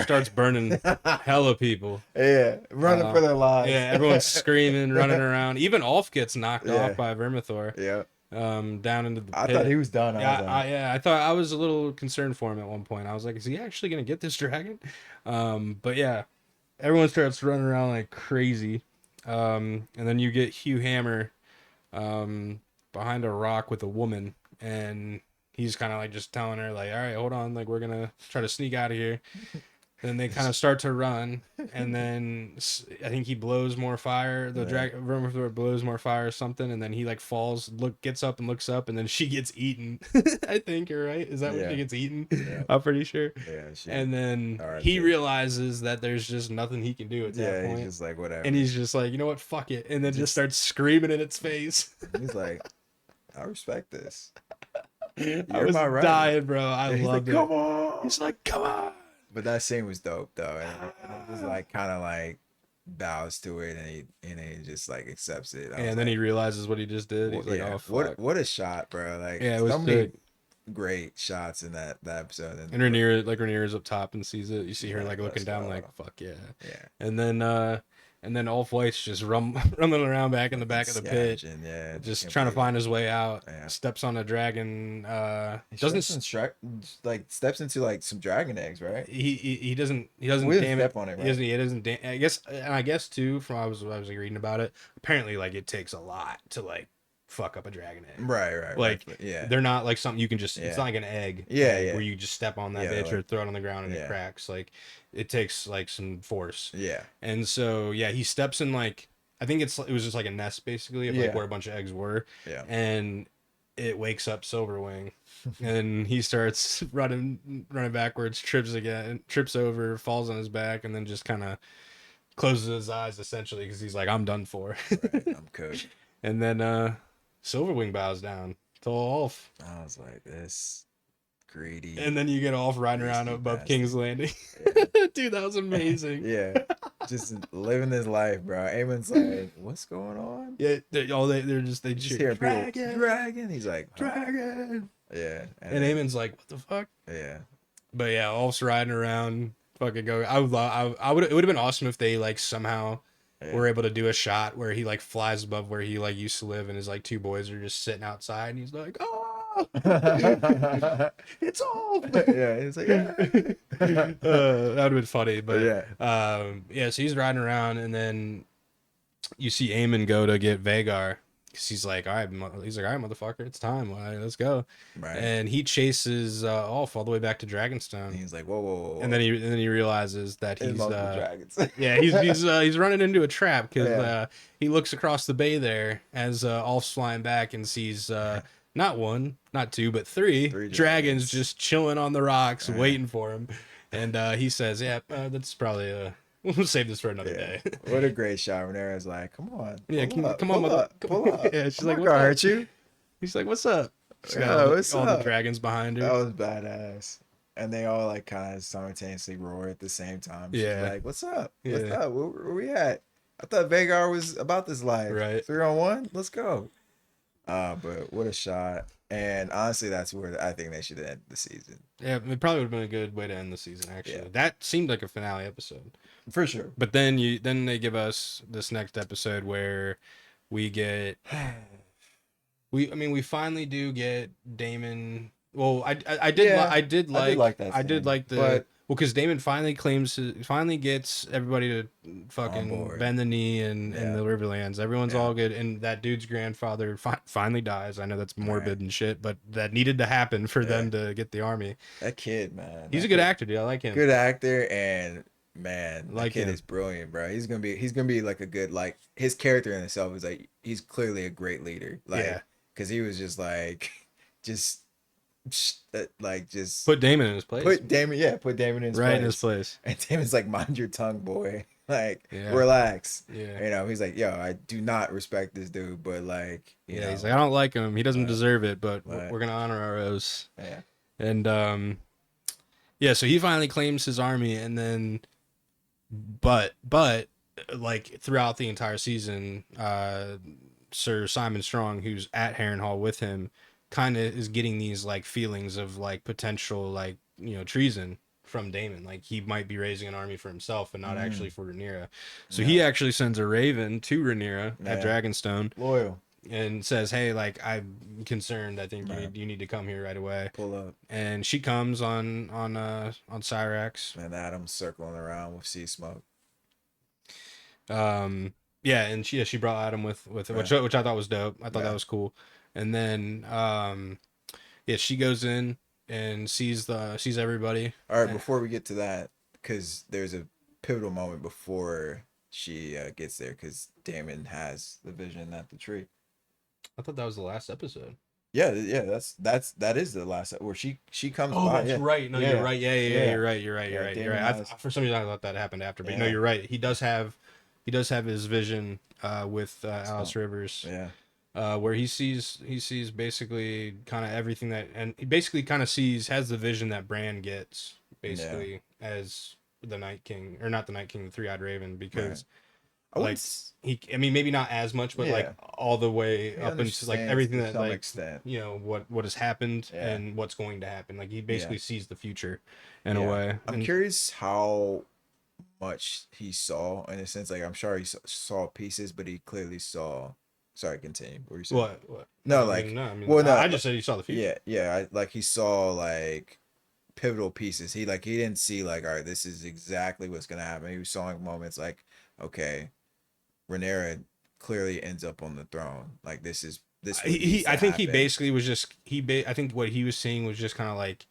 starts burning hella people. Yeah, running for their lives. Yeah, everyone's screaming, running around. Even Ulf gets knocked off Yeah. by Vermithor. Yeah, Down into the I pit. thought he was done. I thought, I was a little concerned for him at one point. I was like, is he actually gonna get this dragon? But yeah, everyone starts running around like crazy. And then you get Hugh Hammer behind a rock with a woman, and he's kind of like just telling her like, all right, hold on, like we're gonna try to sneak out of here. Then they kind of start to run, and then I think he blows more fire. The Vermithor blows more fire or something, and then he like falls, gets up and looks up, and then she gets eaten. I think you're right. Is that when she gets eaten? Yeah. I'm pretty sure. Yeah, and then right, he realizes that there's just nothing he can do at that point. He's just like, whatever. And he's just like, you know what, fuck it, and then just starts screaming in its face. He's like, I respect this. I was dying, bro. I loved it. Come on. He's like, come on. But that scene was dope though, and it was like kind of like bows to it, and he just like accepts it. And then he realizes what he just did. He's like, oh fuck. What a shot, bro! Like, yeah, it was so many sick. Great shots in that episode. And Rhaenyra's up top and sees it. You see her like looking down, like fuck yeah. Yeah. And then Ulf White's just rumbling around back in the back of the pit, yeah, just trying to find his way out. Yeah. Steps on a dragon. Steps into like some dragon eggs, right? He doesn't damage step on it, right? He doesn't. I guess too, from I was like reading about it. Apparently, like it takes a lot to like fuck up a dragon egg. Right. Like, yeah, they're not like something you can just. It's not like an egg. Yeah. Where you just step on that bitch or throw it on the ground and it cracks. Like, it takes like some force. Yeah. And so he steps in like, I think it was just like a nest basically of like where a bunch of eggs were. Yeah. And it wakes up Silverwing, and he starts running backwards, trips over, falls on his back, and then just kind of closes his eyes essentially because he's like, I'm done for. Right, I'm cooked. And then Silverwing bows down to Ulf. I was like, this greedy, And then you get off riding around beastie above bastard. King's Landing. Yeah. Dude, that was amazing. Yeah, just living his life, bro. Eamon's like, what's going on? Yeah, they Just cheer hearing people dragon, dragon. He's like, huh? dragon. Yeah, And then, Eamon's like, what the fuck? yeah, But yeah, Ulf's riding around, fucking go. I would. It would have been awesome if they like somehow yeah. were able to do a shot where he like flies above where he like used to live, and his like two boys are just sitting outside, and he's like, oh, it's Ulf. Yeah, it's like, yeah. That would have been funny, but Yeah. yeah. So he's riding around, and then you see Eamon go to get Vagar. Cause he's like, all right, he's like, all right, motherfucker, it's time. All right, let's go. Right. And he chases Ulf all the way back to Dragonstone. And he's like, whoa, whoa, whoa. And then he realizes that There's he's multiple dragons. yeah, he's running into a trap because Yeah. he looks across the bay there as Ulf's flying back and sees not one, not two, but three Three dragons dragons. just chilling on the rocks Right. waiting for him. And he says, yeah, that's probably we'll save this for another Yeah. day. What a great shot. Renera's like, come on. Yeah, pull up, come on, pull mother. up, pull up. Yeah, she's I'm like, not what's gonna up? hurt you. He's like, what's up? She's got Yeah, what's all the up? dragons behind her. That was badass. And they all like kind of simultaneously roar at the same time. She's Yeah. like, what's up? What's Yeah. up? Where we at? I thought Vagar was about this life. Right. 3-on-1? Let's go. But what a shot. And honestly, that's where I think they should end the season. Yeah, it probably would have been a good way to end the season. Actually, Yeah. that seemed like a finale episode. For sure. But then they give us this next episode where we get we finally do get Damon. Well, I did like the but- because Damon finally finally gets everybody to fucking board. bend the knee and Yeah. the Riverlands. Everyone's Yeah. all good, and that dude's grandfather finally dies. I know that's morbid Right. and shit, but that needed to happen for them to get the army. That kid, man. He's that a good kid- actor, dude. I like him. Good actor, and man, Like that kid him. is brilliant, bro. He's gonna be like a good, like, his character in itself is like, he's clearly a great leader. Like, Yeah. because he was just like, just Put Damon in his place. put Damon in his right place. in his place. And Damon's like, mind your tongue, boy. Like, Yeah. relax. Yeah. You know, he's like, yo, I do not respect this dude, but like, you know, He's like, I don't like him. He doesn't deserve it, but right. we're gonna honor our oaths. yeah. And yeah, so he finally claims his army, and then, but like throughout the entire season, Sir Simon Strong, who's at Harrenhal with him, kind of is getting these like feelings of like potential like treason from Damon. Like he might be raising an army for himself and not actually for Rhaenyra. So he actually sends a raven to Rhaenyra at Yeah. Dragonstone Loyal. and says, hey, like, I'm concerned. I think Right. you need to come here right away. Pull up. And she comes on Cyrax. And Adam's circling around with sea smoke. Yeah, and she brought Adam with Right. which I thought was dope. I thought that was cool. And then yeah, she goes in and sees everybody. All right, before we get to that, because there's a pivotal moment before she gets there, because Damon has the vision at the tree. I thought that was the last episode. Yeah, that is the last where she comes Oh, by. that's yeah. right. No, Yeah. you're right. Yeah, Yeah. you're right. You're Yeah, right. Damon has- For some reason, I thought that happened after, but no, Yeah. you're right. He does have his vision with Alice Rivers. Yeah. Where he sees basically kind of everything that, and he basically kind of has the vision that Bran gets basically as the Night King, or not the Night King, the Three-Eyed Raven, because I would like I mean, maybe not as much, but like all the way he up into like understands everything to that some like extent. what has happened Yeah. and what's going to happen. Like he basically sees the future in Yeah. a way. I'm And- curious how much he saw, in a sense. Like, I'm sure he saw pieces, but he clearly saw. Sorry, continue. What were you saying? What? No, I like, mean, no, I mean, well, no, I just said you saw the future. yeah. Like, he saw like pivotal pieces. He didn't see like, all right, this is exactly what's gonna happen. He was showing moments like, okay, Rhaenyra clearly ends up on the throne. Like, this is this. I think he basically was just I think what he was seeing was just kind of like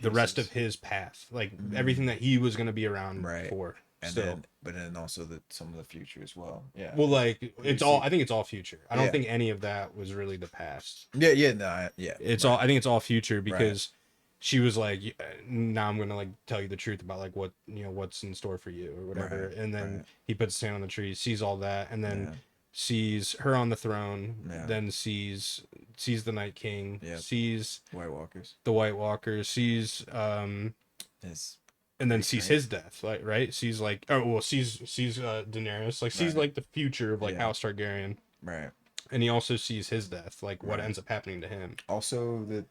the rest of his path, like everything that he was going to be around Right. for. and Still. then, but then also some of the future as well. Yeah. Well, like it's all. I think it's all future. I don't Yeah. think any of that was really the past. Yeah. It's all. I think it's all future because she was like, "Now I'm gonna like tell you the truth about like what's in store for you or whatever." Right, And then right. he puts his hand on the tree, sees all that, and then sees her on the throne, Yeah. then sees the Night King, Yep. sees White Walkers. the White Walkers, sees It's and then pretty sees great. his death, like right? Sees like oh well, sees Daenerys, like sees Right. like the future of like Yeah. House Targaryen, Right. and he also sees his death, like what Right. ends up happening to him. Also, the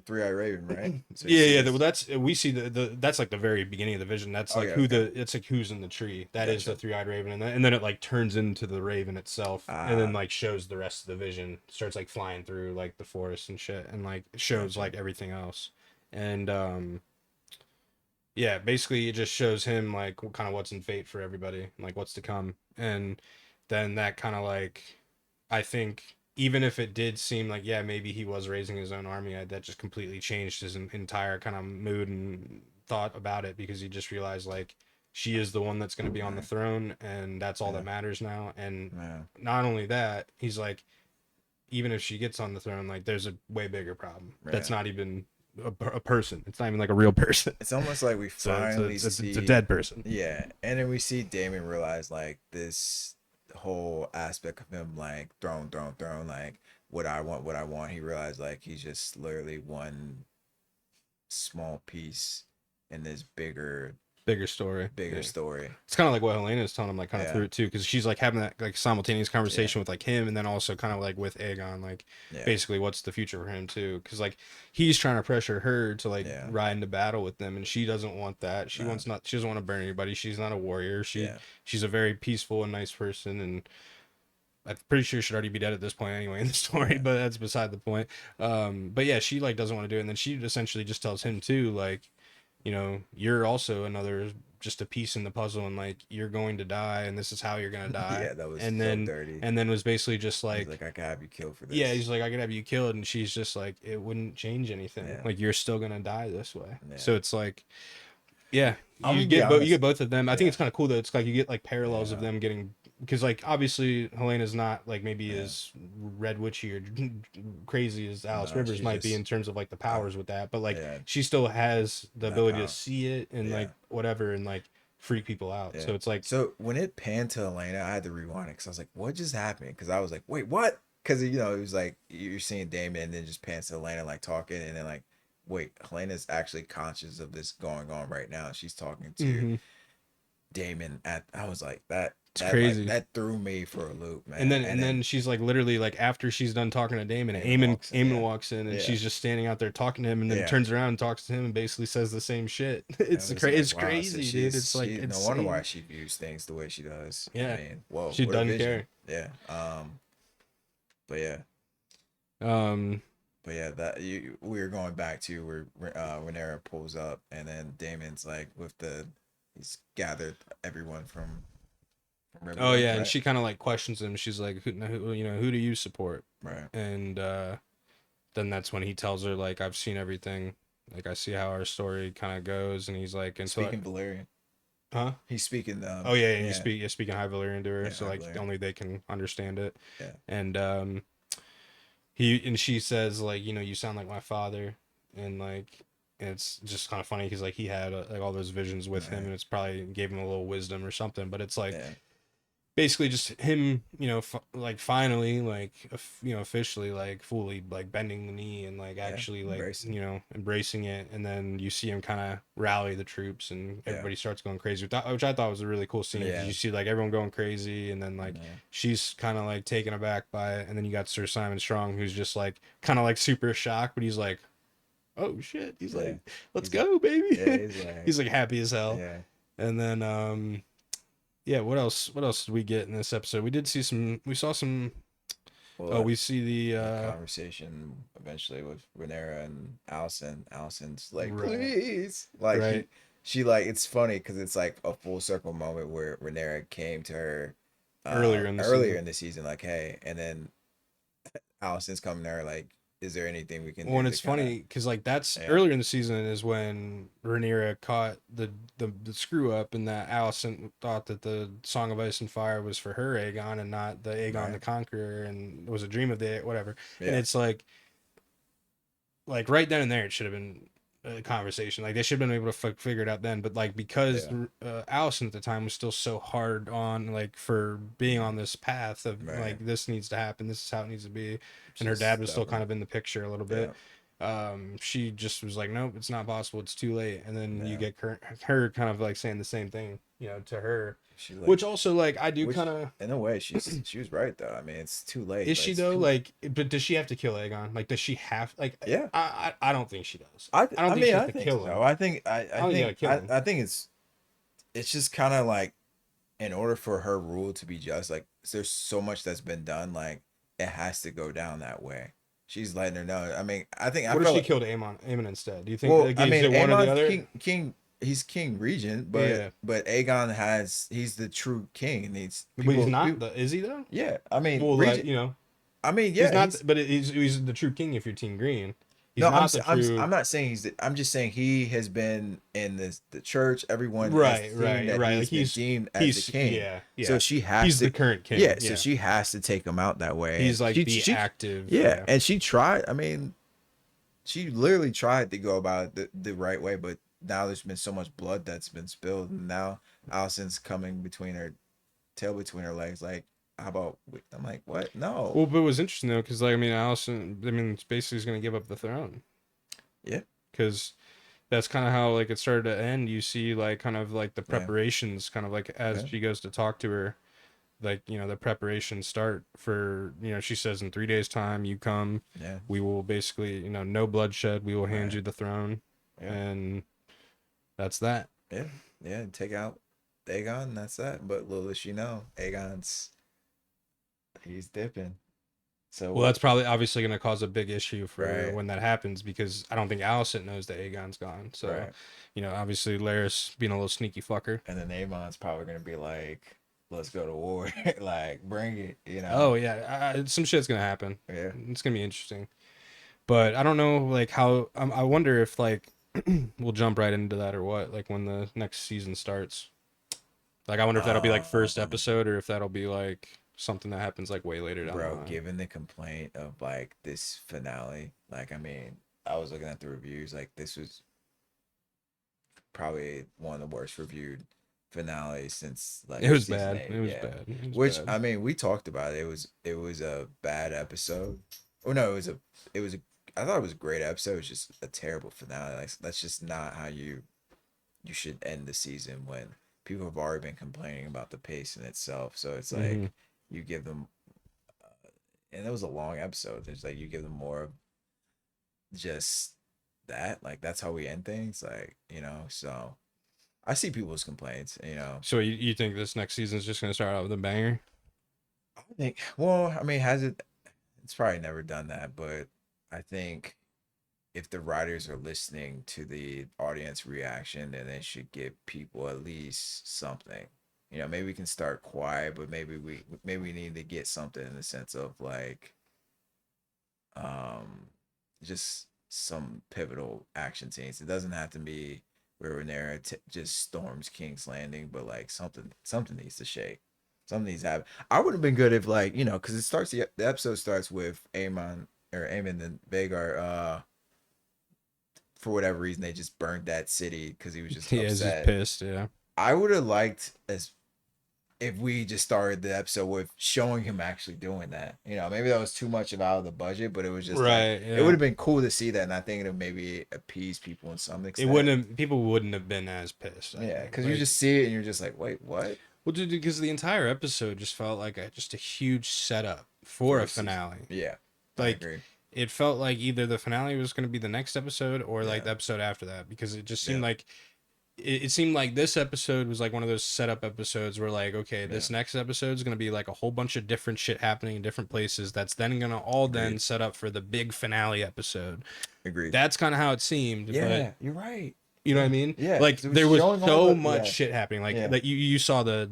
three-eyed raven, right? So he Yeah, well, sees. that's we see the that's like the very beginning of the vision. That's Oh like yeah. who Okay. the it's like who's in the tree. That is the Gotcha. three-eyed raven, and then it like turns into the raven itself, and then Ah. like shows the rest of the vision. Starts like flying through like the forest and shit, and like shows Gotcha. like everything else, and yeah, basically it just shows him like kind of what's in fate for everybody, like what's to come, and then that kind of like I think even if it did seem like yeah maybe he was raising his own army, that just completely changed his entire kind of mood and thought about it because he just realized like she is the one that's going to be on the Right. throne and that's all Yeah. that matters now. And Yeah. not only that, he's like even if she gets on the throne, like there's a way bigger problem that's Yeah. not even a person. It's not even like a real person. It's almost like we So finally it's a see. dead person. Yeah, and then we see Damon realize like this whole aspect of him like throne, like what I want. He realized like he's just literally one small piece in this Bigger story. bigger Yeah. story. It's kind of like what Helena is telling him, like kind of Yeah, through it too, because she's like having that like simultaneous yeah, conversation with like him, and then also kind of like with Aegon, like yeah, basically what's the future for him too, because like he's trying to pressure her to like yeah. ride into battle with them, and she doesn't want that. No, She doesn't want to burn anybody. She's not a warrior. yeah, She's a very peaceful and nice person, and I'm pretty sure she'd already be dead at this point anyway in the story, yeah, but that's beside the point. But yeah, she like doesn't want to do it, and then she essentially just tells him too, like, you know, you're also another just a piece in the puzzle, and like you're going to die, and this is how you're gonna die. yeah. That was And so then dirty. was basically just He's like, like, I could have you killed for yeah, this. he's like, I could have you killed, and she's just like, it wouldn't change anything. Yeah, Like you're still gonna die this way. yeah. So it's like, yeah, I'm gonna be you honest. get both of them. I think Yeah, it's kind of cool that it's like you get like parallels of yeah, them getting because like obviously Helena's not like maybe yeah. as red witchy or crazy as Alice No, Rivers she's might be just, in terms of like the uh, powers with that, but like yeah, she still has the that ability to power. see it and Yeah, like whatever and like freak people out. yeah. So it's like So when it panned to Elena, I had to rewind it because I was like, what just happened? Because I was like, wait, what? Because it was like you're seeing Damon and then just pans to Elena like talking and then like, wait, Helena's actually conscious of this going on right now. She's talking to mhm, Damon at. I was like that. it's That like crazy. that threw me for a loop, And man. then And then she's like literally like after she's done talking to Damon, Damon walks in. Eamon Yeah, walks in and yeah, she's just standing out there talking to him and then yeah. turns around and talks to him and basically says the same shit. And I was like, It's wow. So crazy, dude. It's like no wonder why insane. she views things the way she does. I Yeah. mean, whoa, She what a doesn't vision. care. Yeah. But yeah. Um But yeah, we were going back to where Rhaenyra pulls up, and then Damon's like he's gathered everyone from oh everywhere, yeah, and right? she kind of like questions him. She's like who do you support? Right. And then that's when he tells her like I've seen everything. Like I see how our story kind of goes and he's like and so Speaking Valyrian, huh? he's speaking. Oh yeah, and Yeah, you're speaking High Valyrian to her, yeah, so High like Valyrian. only they can understand it. Yeah, And she says like you sound like my father, and like it's just kind of funny because like he had like all those visions with him, right. and it's probably gave him a little wisdom or something. But it's like Yeah, basically just him, like finally like officially like fully like bending the knee and like yeah. actually like Embracing. embracing it, and then you see him kind of rally the troops and Yeah, everybody starts going crazy, which I thought was a really cool scene because yeah, you see like everyone going crazy, and then like yeah. she's kind of like taken aback by it, and then you got Sir Simon Strong who's just like kind of like super shocked, but he's like, oh shit, he's Yeah. like, let's He's like, go baby. yeah, he's like, He's like happy as hell. yeah. And then yeah, what else did we get in this episode? We saw some Well, we see the conversation eventually with Renera and Allison. Allison's like, right, please, like right. she like it's funny because it's like a full circle moment where Renera came to her Earlier in the earlier season. in the season, like, hey, and then Allison's coming to her like, is there anything we can Well, do and to it's kind of funny because like that's yeah earlier in the season is when Rhaenyra caught the screw up, and that Allison thought that the Song of Ice and Fire was for her Aegon and not the Aegon the right Conqueror, and it was a dream of the whatever. And yeah it's like right then and there it should have been conversation. Like they should have been able to figure it out then. But like because Yeah. Allison at the time was still so hard on like for being on this path of Right. like this needs to happen, this is how it needs to be, and her She's dad was still kind stubborn. of in the picture a little Yeah. bit. She just was like, nope, it's not possible, it's too late. And then you Yeah. get her kind of like saying the same thing, to her, She like, which also like I do which kind of. in a way she was right though. I mean, it's too late. Is Like, she it's though? too. Like, but does she have to kill Aegon? Like, does she have like? Yeah. I don't think she does. I don't I think she mean, has I to think kill him. so. I don't think you gotta kill him. I think it's just kind of like in order for her rule to be just, like there's so much that's been done, like it has to go down that way. She's letting her know. I mean, I What if feel she like, killed Aemon instead? Do you think well, like, I is mean, it one or the Aemon's other? he's king regent, Yeah, but Aegon he's the true king, and he's but he's not people. the. Is he though? Yeah, I mean, Well, like regent. he's I mean, yeah, not. he's But he's the true king if you're Team Green. He's no. not the true. I'm not saying I'm just saying he has been in the church. Everyone has Right, seen right, that right. he's Like been deemed as the he's king. yeah, So yeah. she has He's the to, current king. yeah. So Yeah, she has to take him out that way. And he's like the she, active. yeah. Yeah. And she tried. I mean, she literally tried to go about it the right way, but now there's been so much blood that's been spilled, and now Allison's coming between her tail between her legs. Like, how about? I'm like, what? No. Well, but it was interesting though, because like I mean, Allison. I mean, it's basically is gonna give up the throne Yeah. because that's kind of how like it started to end. You see like kind of like the Yeah. preparations, kind of like as Yeah. she goes to talk to her, like the preparations start for she says in 3 days time you come, Yeah. we will basically no bloodshed, we will hand Right. you the throne, Yeah. and that's that. Yeah, yeah, and take out Aegon, and that's that. But little does she know, he's dipping. So Well, that's probably obviously going to cause a big issue for right, when that happens because I don't think Alicent knows that Aegon's gone. So, right, obviously Laris being a little sneaky fucker. and then Aemon's probably gonna be like, "Let's go to war, like bring it," Oh yeah, some shit's gonna happen. Yeah, It's gonna be interesting, but I don't know like how. I wonder if like we'll jump right into that or what. Like when the next season starts. Like I wonder if that'll be like first um, episode or if that'll be like something that happens like way later down the bro. line. Given the complaint of like this finale, like I mean, I was looking at the reviews, like this was probably one of the worst reviewed finales since like It was season bad. 8. It was Yeah. bad. It was Which bad. I mean, we talked about it. It was a bad episode. Oh no, it was a I thought it was a great episode. It was just a terrible finale. Like that's just not how you should end the season when people have already been complaining about the pace in itself. So it's Mm-hmm. like you give them, and it was a long episode. It's like you give them more of just that. Like that's how we end things. Like so I see people's complaints. So you think this next season is just gonna start out with a banger? I think, well, I mean, has it? It's probably never done that, but I think if the writers are listening to the audience reaction, then they should give people at least something. Maybe we can start quiet, but maybe we need to get something in the sense of like, um, just some pivotal action scenes. It doesn't have to be where Rhaenyra just storms King's Landing, but like something needs to shake. Something needs to happen. I would have been good if like because the episode starts with Aemon and Vhagar. For whatever reason, they just burned that city because he was just Yeah, he's just upset. pissed. Yeah. I would have liked as if we just started the episode with showing him actually doing that. Maybe that was too much of out of the budget, but it was just like Right. it would Yeah. have been cool to see that, and I think it would maybe appease people in some It extent. wouldn't have. People wouldn't have been as pissed. I Yeah, think. because you just see it and you're just like, wait, what? Well, dude, because the entire episode just felt like just a huge setup for a finale. Yeah, I Like agree. it felt like either the finale was going to be the next episode or like Yeah. the episode after that because it just seemed Yeah. like it seemed like this episode was like one of those setup episodes where like okay this next episode is going to be like a whole bunch of different shit happening in different places that's then going to all then Agreed. set up for the big finale episode. Agreed. That's kind of how it seemed. Yeah, But you're right. you know what I mean? Yeah, Like 'cause it was there was showing all so the- much yeah. shit happening. Like Yeah. that you saw the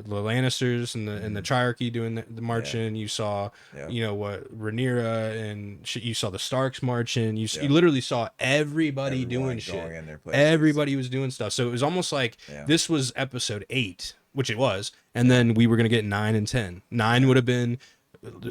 Lannisters and the Triarchy doing the marching. You saw Yeah. what Rhaenyra and you saw the Starks marching. You Yeah. you literally saw everybody Everyone doing going shit. in their places. Everybody was doing stuff. So it was almost like Yeah. this was episode 8, which it was, and then we were gonna get 9 and 10. 9 would have been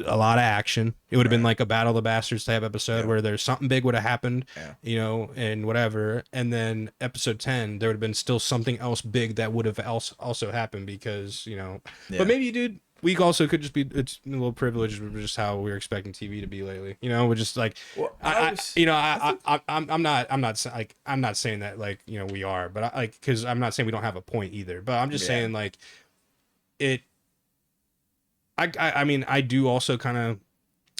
a lot of action. It would have been Right. like a Battle of the Bastards type episode Yeah. where there's something big would have happened, Yeah. and whatever. And then episode 10, there would have been still something else big that would have also happened because, Yeah. but maybe, dude, we also could just be, it's a little privileged with just how we're expecting TV to be lately. We're just like, Well, I'm not saying that like, we are, but because I'm not saying we don't have a point either, but I'm just Yeah. saying like it, I mean, I do also kind of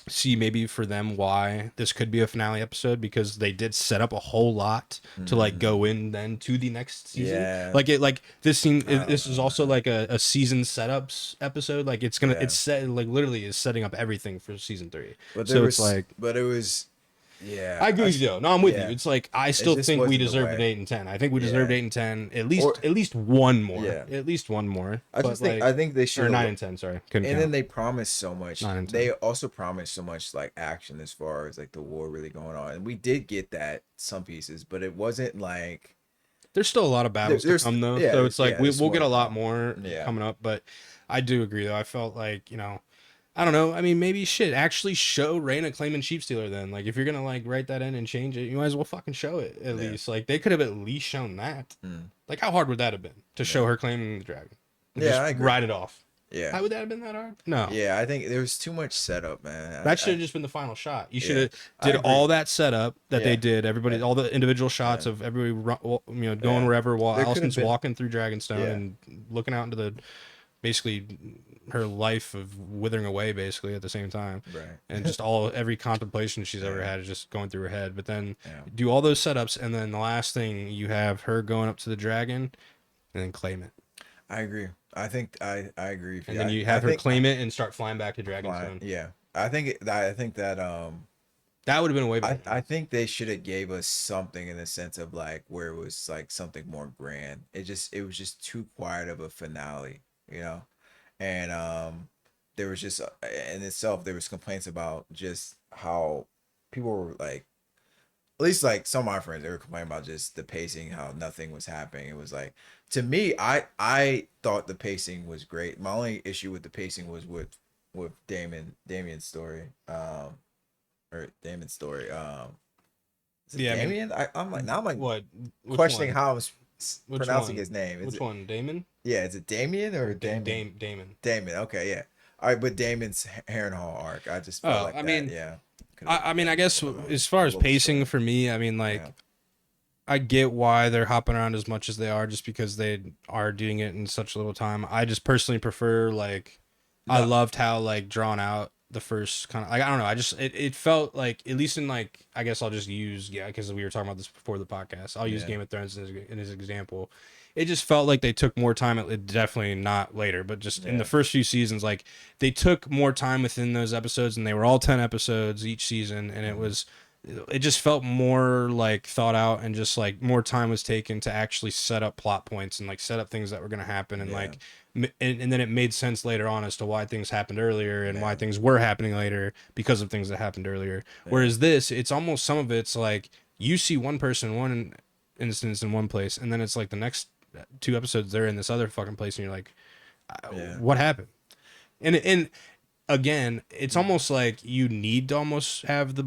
see maybe for them why this could be a finale episode because they did set up a whole lot to like go in then to the next season. Yeah. Like this scene, this is know, also like a season setups episode. Like it's Yeah. it's set like literally is setting up everything for season 3. But So it's like, it was, yeah. I agree with you though. No, I'm with yeah. you. It's like I still just think we wasn't the deserved an way. 8 and 10. I think we Yeah. deserved 8 and 10. At least Or- at least one more. Yeah. At least one more. I But, just think like, I think they should. or 9 and 10. Sorry, couldn't And count. then they promised so much. 9 and 10. They also promised so much like action as far as like the war really going on, and we did get that some pieces, but it wasn't like. There's still a lot of battles to There's- come though, yeah, so it's like yeah, there's we'll more get to a lot come. more Yeah. coming up. But I do agree though. I felt like I don't know. I mean, maybe shit. Actually, show Reyna claiming sheep stealer. Then, like, if you're gonna like write that in and change it, you might as well fucking show it at Yeah. least. Like, they could have at least shown that. Mm. Like, how hard would that have been to show her claiming the dragon? And Yeah, just I agree. write it off. Yeah. How would that have been that hard? No. Yeah, I think there was too much setup, man. That should have just been the final shot. You should have I did agree. all that setup that they Yeah. did. Everybody, Yeah. all the individual shots Yeah. of everybody, going Yeah. wherever while There could've Allison's been- walking through Dragonstone Yeah. and looking out into the, basically, her life of withering away, basically at the same time, Right. and just every contemplation she's ever had is just going through her head. But then Yeah. do all those setups, and then the last thing you have her going up to the dragon, and then claim it, I agree. I think I agree with you. and then you I have her think- claim it and start flying back to Fine, Dragonstone. yeah. I think that That would have been a way better. I think they should have gave us something in the sense of like where it was like something more grand. It was just too quiet of a finale, And there was just in itself there was complaints about just how people were like, at least like some of my friends, they were complaining about just the pacing, how nothing was happening. It was like, to me, I thought the pacing was great. My only issue with the pacing was with Damien's story. Or Damon's story. Is it Yeah, I mean- Damien? I'm like now I'm like What? Which questioning one? how I'm Which pronouncing one? his name. Is Which it, one? Damon? Yeah, is it Damien or Damon? Damon. Damon. Okay, yeah. All right, but Damon's Harrenhal arc, I just felt Oh, like I that, mean, yeah. I mean, I guess as far as Little pacing short. for me, I mean, like, Yeah. I get why they're hopping around as much as they are, just because they are doing it in such little time. I just personally prefer, like, I No. loved how like drawn out the first kind of, like, I don't know. I just it felt like, at least in like, I guess I'll just use, because we were talking about this before the podcast. I'll use Yeah. Game of Thrones as an example. It just felt like they took more time. Definitely not later, but just in Yeah. the first few seasons, like they took more time within those episodes, and they were all 10 episodes each season, and it just felt more like thought out, and just like more time was taken to actually set up plot points and like set up things that were going to happen, and Yeah. like and then it made sense later on as to why things happened earlier and why Yeah. things were happening later because of things that happened earlier. Whereas this, it's almost, some of it's like you see one person, one instance in one place, and then it's like the next 2 episodes they're in this other fucking place, and you're like, Yeah. what happened? And again, it's almost like you need to almost have the,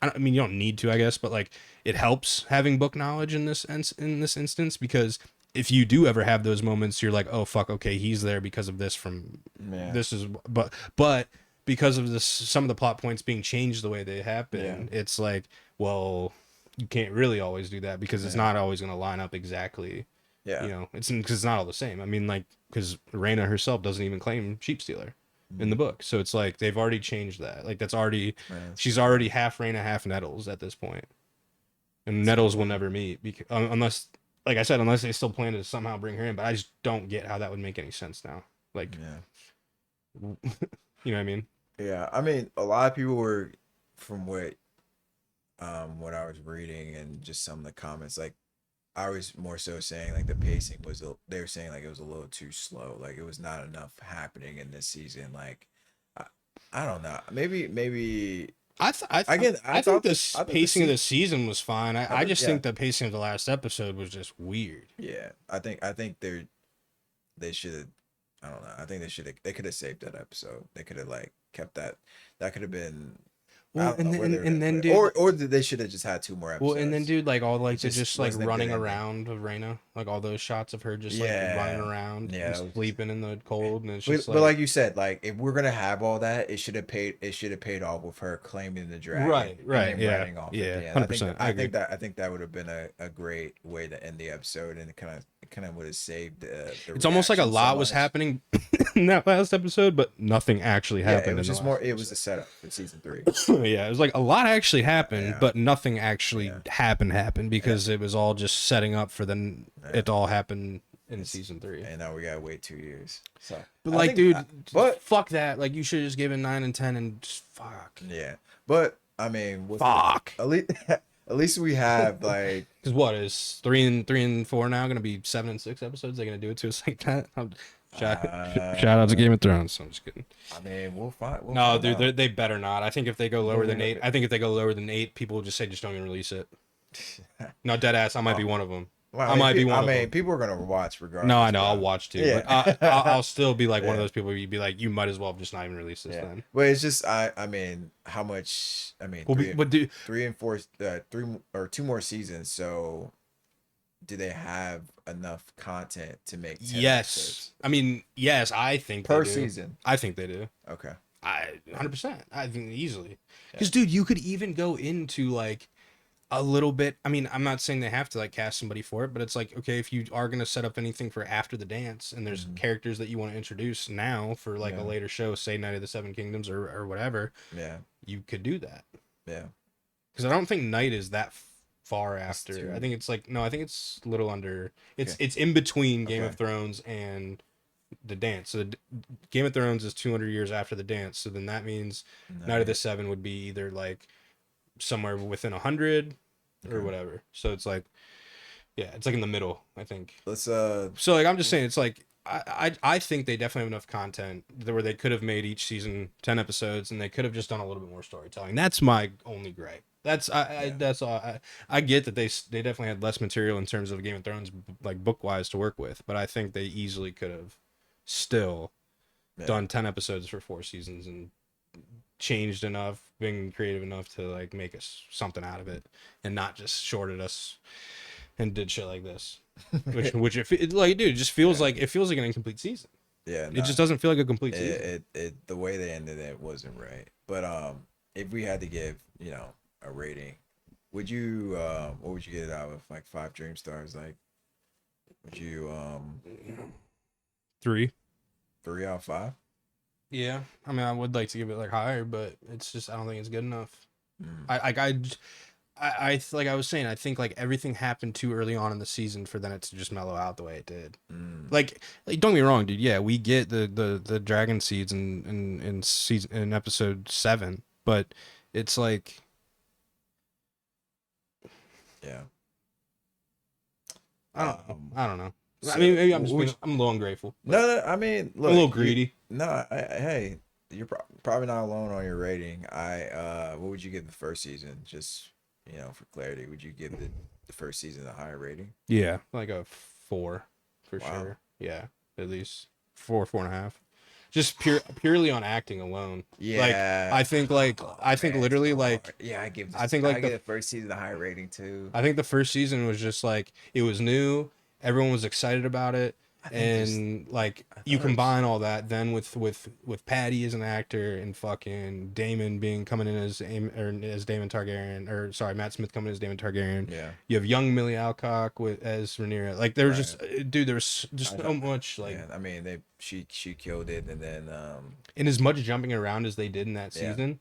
I mean, you don't need to, I guess, but like it helps having book knowledge in this instance, because if you do ever have those moments, you're like, oh fuck, okay, he's there because of this from Yeah. this is, but because of this, some of the plot points being changed the way they happen, it's like, well, you can't really always do that, because it's not always going to line up exactly. Yeah. It's because it's not all the same. I mean, like, because Reyna herself doesn't even claim sheep stealer in the book, so it's like they've already changed that. Like, that's already, she's already half Reyna, half Nettles at this point, and Nettles will never meet because unless, like I said, unless they still plan to somehow bring her in. But I just don't get how that would make any sense now. Like, Yeah. you know what I mean? Yeah. I mean, a lot of people were, from what I was reading and just some of the comments, like, I was more so saying like the pacing was they were saying like it was a little too slow, like it was not enough happening in this season. Like I don't know, maybe I thought think this- the I thought the pacing of se- the season was fine. I thought- just yeah. think the pacing of the last episode was just weird. yeah, I think they should I don't know. I think they could have saved that episode. They could have like kept that. That could have been. I Well, don't know where they were and gonna put then it. dude, Or they should have just had 2 more well, and then episodes. dude, like all It like the just just like wasn't a good running ending. around of Reina, like all those shots of her just like running Yeah, around yeah, and that was just. sleeping in the cold, and it's just But like like you said, like if we're gonna have all that, it should have paid. It should have paid off with her claiming the dragon and right, then yeah, running off at yeah, the end. 100%. I agree. I think that would have been a great way to end the episode, and it kind of would have saved the It's almost like a reaction so lot was much. happening in that last episode, but nothing actually Yeah, it happened was in the just last more. It was a episode. setup for season 3. Yeah, it was like a lot actually happened, Yeah, but nothing actually yeah, happened yeah, because it was all just setting up for yeah. it to all happen in It's, season 3. and now we gotta wait 2 years. So But I like, think, dude, but fuck that. Like, you should have just given 9 and 10 and just fuck. yeah, but I mean, Fuck. at least at least we have like. Because what is 3 and 4 now gonna be 7 and 6 episodes? They're gonna do it to us like that. Shout out to Game of Thrones. I'm just kidding. I mean, we'll find. We'll No, find dude, out. they better not. I think if they go lower than 8, I think if they go lower than 8, people will just say just don't even release it. No, dead ass. I might be one of them. Well, I might be one I of mean, them. people are gonna watch regardless. No, I know. I'll But, watch too. yeah. But I'll still be like one of Yeah. those people where you'd be like, you might as well just not even release this Yeah, then. but it's just I mean, how much? I mean, Well, but dude, 3 and 4, 2 more seasons. So, do they have enough content to make 10 yes. episodes I mean, yes, I think per they do. season? I think they do. Okay. 100%. I think easily. Yeah. Because, dude, you could even go into like a little bit. I mean, I'm not saying they have to like cast somebody for it, but it's like, okay, if you are going to set up anything for after the dance and there's characters that you want to introduce now for like a Yeah. later show, say Night of the Seven Kingdoms or whatever, Yeah. you could do that. Yeah. Because I don't think Night is that far It's after. too- I think it's like, no, I think it's a little under. It's Okay. it's in between Game Okay. of Thrones and the dance. So Game of Thrones is 200 years after the dance. So then that means Night of the Seven would be either like somewhere within 100 or Okay. whatever. So it's like, yeah, it's like in the middle, I think. Let's So like I'm just saying, it's like I think they definitely have enough content where they could have made each season 10 episodes and they could have just done a little bit more storytelling. That's my only gripe. That's Yeah. that's all. I get that they definitely had less material in terms of Game of Thrones like book wise to work with, but I think they easily could have still Yeah. done 10 episodes for 4 seasons and changed enough, been creative enough to like make us something out of it and not just shorted us and did shit like this. Which it like, dude, it just feels Yeah. like it feels like an incomplete season. Yeah. It just doesn't feel like a complete season. It the way they ended it wasn't right. But if we had to give, a rating, would you what would you get it out of like 5 dream stars? Like, would you 3. 3 out of 5? Yeah, I mean, I would like to give it like higher, but it's just I don't think it's good enough. Mm. I like I was saying, I think like everything happened too early on in the season for then it to just mellow out the way it did. Like don't get me wrong, dude. Yeah, we get the dragon seeds in season in episode 7, but it's like Yeah. I don't know. I So, mean, maybe I'm just would I'm a little ungrateful. No, I mean, look, a little greedy. Hey, you're probably not alone on your rating. What would you give the first season? Just, for clarity, would you give the first season a higher rating? Yeah, like a 4 for Wow. sure. Yeah, at least 4.5. Just purely on acting alone. Yeah. I think Man, literally it's so like hard. Yeah, I give. I think like give the first season a higher rating too. I think the first season was just like it was new, everyone was excited about it, and like you combine all that then with Patty as an actor and fucking Damon coming in as Damon Targaryen, or sorry, Matt Smith coming in as Damon Targaryen. Yeah. You have young Millie Alcock as Rhaenyra. Like there was Right. just dude, there was just so much like. Yeah, I mean, she killed it, and then In as much jumping around as they did in that Yeah. season,